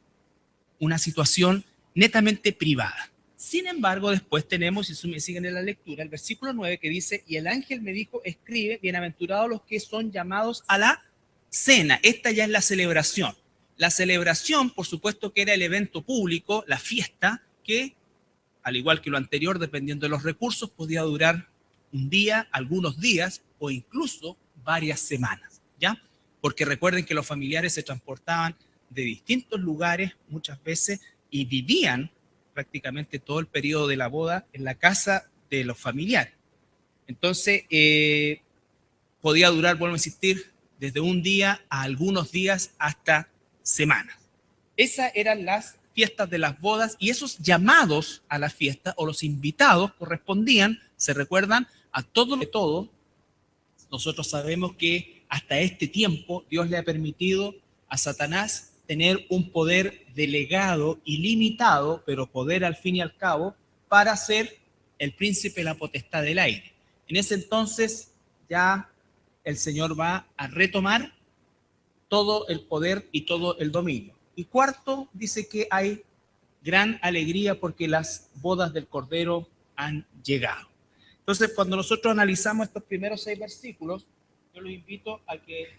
una situación netamente privada. Sin embargo, después tenemos, y si me siguen en la lectura, el versículo 9 que dice, y el ángel me dijo, escribe, bienaventurados los que son llamados a la cena. Esta ya es la celebración. La celebración, por supuesto que era el evento público, la fiesta, que, al igual que lo anterior, dependiendo de los recursos, podía durar un día, algunos días o incluso varias semanas, ¿ya? Porque recuerden que los familiares se transportaban de distintos lugares muchas veces y vivían prácticamente todo el periodo de la boda en la casa de los familiares. Entonces, podía durar, vuelvo a insistir, desde un día a algunos días hasta semanas. Esas eran las fiestas de las bodas y esos llamados a la fiesta o los invitados correspondían, se recuerdan, a todo de todo. Nosotros sabemos que hasta este tiempo Dios le ha permitido a Satanás tener un poder delegado, ilimitado, pero poder al fin y al cabo, para ser el príncipe de la potestad del aire. En ese entonces ya el Señor va a retomar todo el poder y todo el dominio. Y cuarto, dice que hay gran alegría porque las bodas del Cordero han llegado. Entonces, cuando nosotros analizamos estos primeros 6 versículos, yo los invito a que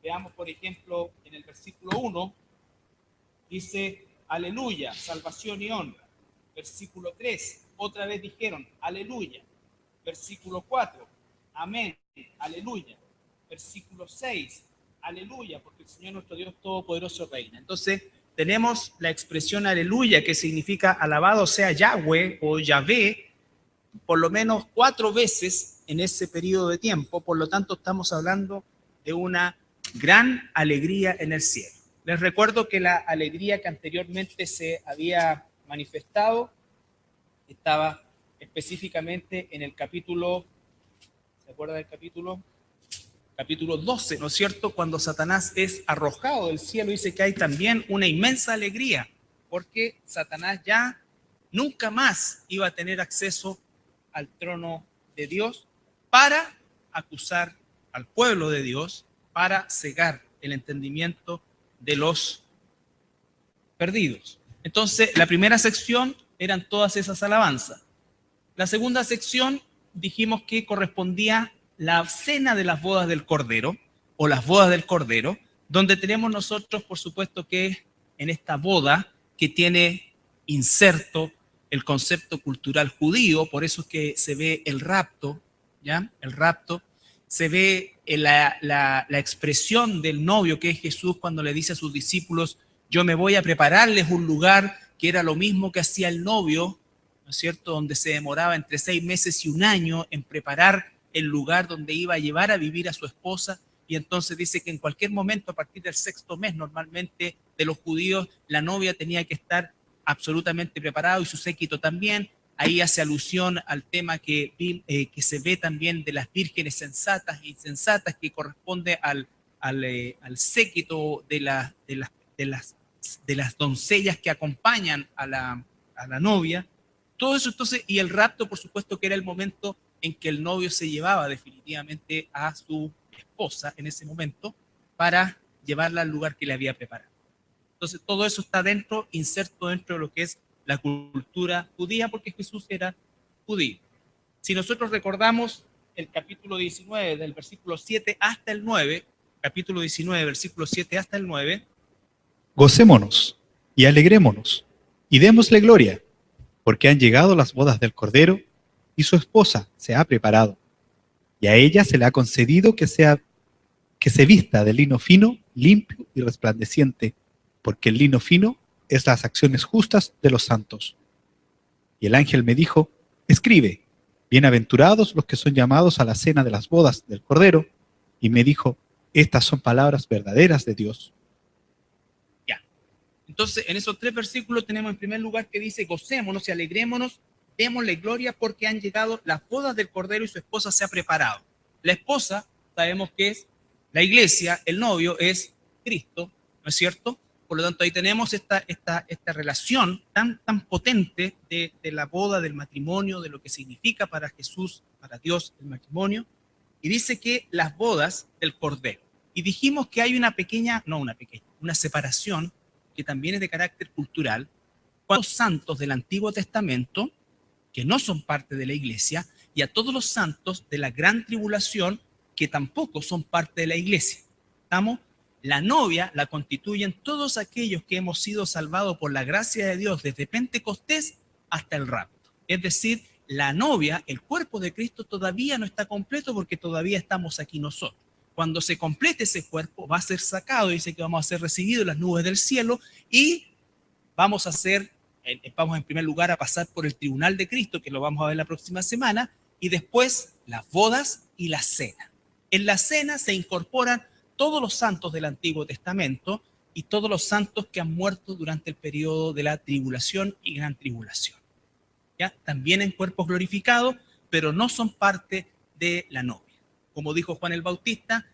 veamos, por ejemplo, en el versículo 1, dice, aleluya, salvación y honra. Versículo 3, otra vez dijeron, aleluya. Versículo 4, amén, aleluya. Versículo 6, aleluya, porque el Señor nuestro Dios Todopoderoso reina. Entonces, tenemos la expresión aleluya, que significa alabado sea Yahweh o Yahvé, por lo menos 4 veces en ese periodo de tiempo. Por lo tanto, estamos hablando de una gran alegría en el cielo. Les recuerdo que la alegría que anteriormente se había manifestado estaba específicamente en el capítulo, ¿se acuerda del capítulo? Capítulo 12, ¿no es cierto? Cuando Satanás es arrojado del cielo, dice que hay también una inmensa alegría, porque Satanás ya nunca más iba a tener acceso al trono de Dios para acusar al pueblo de Dios, para cegar el entendimiento de los perdidos. Entonces, la primera sección eran todas esas alabanzas. La segunda sección dijimos que correspondía la cena de las bodas del Cordero, o las bodas del Cordero, donde tenemos nosotros, por supuesto, que en esta boda que tiene inserto el concepto cultural judío, por eso es que se ve el rapto, ¿ya? El rapto, se ve la expresión del novio, que es Jesús, cuando le dice a sus discípulos, yo me voy a prepararles un lugar, que era lo mismo que hacía el novio, ¿no es cierto?, donde se demoraba entre 6 meses y 1 año en preparar el lugar donde iba a llevar a vivir a su esposa. Y entonces dice que en cualquier momento, a partir del 6º mes, normalmente de los judíos, la novia tenía que estar absolutamente preparado y su séquito también. Ahí hace alusión al tema que se ve también de las vírgenes sensatas e insensatas, que corresponde al séquito de las doncellas que acompañan a la novia. Todo eso entonces, y el rapto, por supuesto, que era el momento en que el novio se llevaba definitivamente a su esposa en ese momento para llevarla al lugar que le había preparado. Entonces, todo eso está dentro, inserto dentro de lo que es la cultura judía, porque Jesús era judío. Si nosotros recordamos el capítulo 19, del versículo 7 hasta el 9, capítulo 19, versículo 7 hasta el 9, gocémonos y alegrémonos y démosle gloria, porque han llegado las bodas del Cordero y su esposa se ha preparado. Y a ella se le ha concedido que se vista de lino fino, limpio y resplandeciente, porque el lino fino es las acciones justas de los santos. Y el ángel me dijo, escribe, bienaventurados los que son llamados a la cena de las bodas del Cordero. Y me dijo, estas son palabras verdaderas de Dios. Ya. Entonces, en esos 3 versículos tenemos en primer lugar que dice, gocémonos y alegrémonos, démosle gloria porque han llegado las bodas del Cordero y su esposa se ha preparado. La esposa, sabemos que es la iglesia, el novio es Cristo, ¿no es cierto? Por lo tanto, ahí tenemos esta relación tan potente de la boda, del matrimonio, de lo que significa para Jesús, para Dios, el matrimonio. Y dice que las bodas del Cordero. Y dijimos que hay una separación que también es de carácter cultural, los santos del Antiguo Testamento, que no son parte de la iglesia, y a todos los santos de la gran tribulación, que tampoco son parte de la iglesia. ¿Estamos? La novia la constituyen todos aquellos que hemos sido salvados por la gracia de Dios desde Pentecostés hasta el rapto. Es decir, la novia, el cuerpo de Cristo, todavía no está completo porque todavía estamos aquí nosotros. Cuando se complete ese cuerpo, va a ser sacado, dice que vamos a ser recibidos en las nubes del cielo y vamos en primer lugar a pasar por el tribunal de Cristo, que lo vamos a ver la próxima semana, y después las bodas y la cena. En la cena se incorporan todos los santos del Antiguo Testamento y todos los santos que han muerto durante el periodo de la tribulación y gran tribulación. ¿Ya? También en cuerpos glorificados, pero no son parte de la novia. Como dijo Juan el Bautista,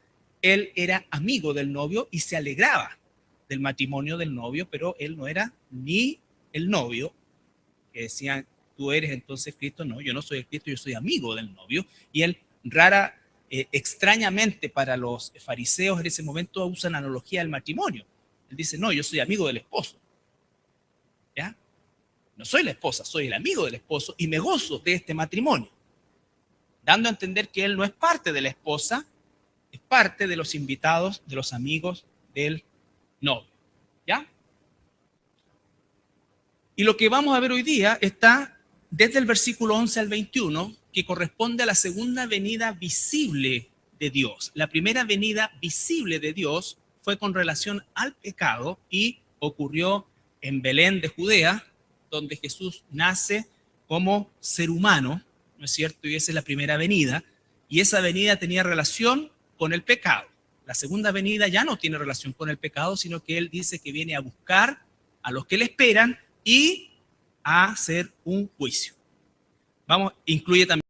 él era amigo del novio y se alegraba del matrimonio del novio, pero él no era ni el novio, que decían, tú eres entonces Cristo. No, yo no soy el Cristo, yo soy amigo del novio. Y él extrañamente para los fariseos en ese momento usan analogía del matrimonio. Él dice, no, yo soy amigo del esposo. ¿Ya? No soy la esposa, soy el amigo del esposo y me gozo de este matrimonio. Dando a entender que él no es parte de la esposa, es parte de los invitados, de los amigos del novio. ¿Ya? Y lo que vamos a ver hoy día está desde el versículo 11 al 21, que corresponde a la segunda venida visible de Dios. La primera venida visible de Dios fue con relación al pecado y ocurrió en Belén de Judea, donde Jesús nace como ser humano, ¿no es cierto? Y esa es la primera venida. Y esa venida tenía relación con el pecado. La segunda venida ya no tiene relación con el pecado, sino que él dice que viene a buscar a los que le esperan y a hacer un juicio. Incluye también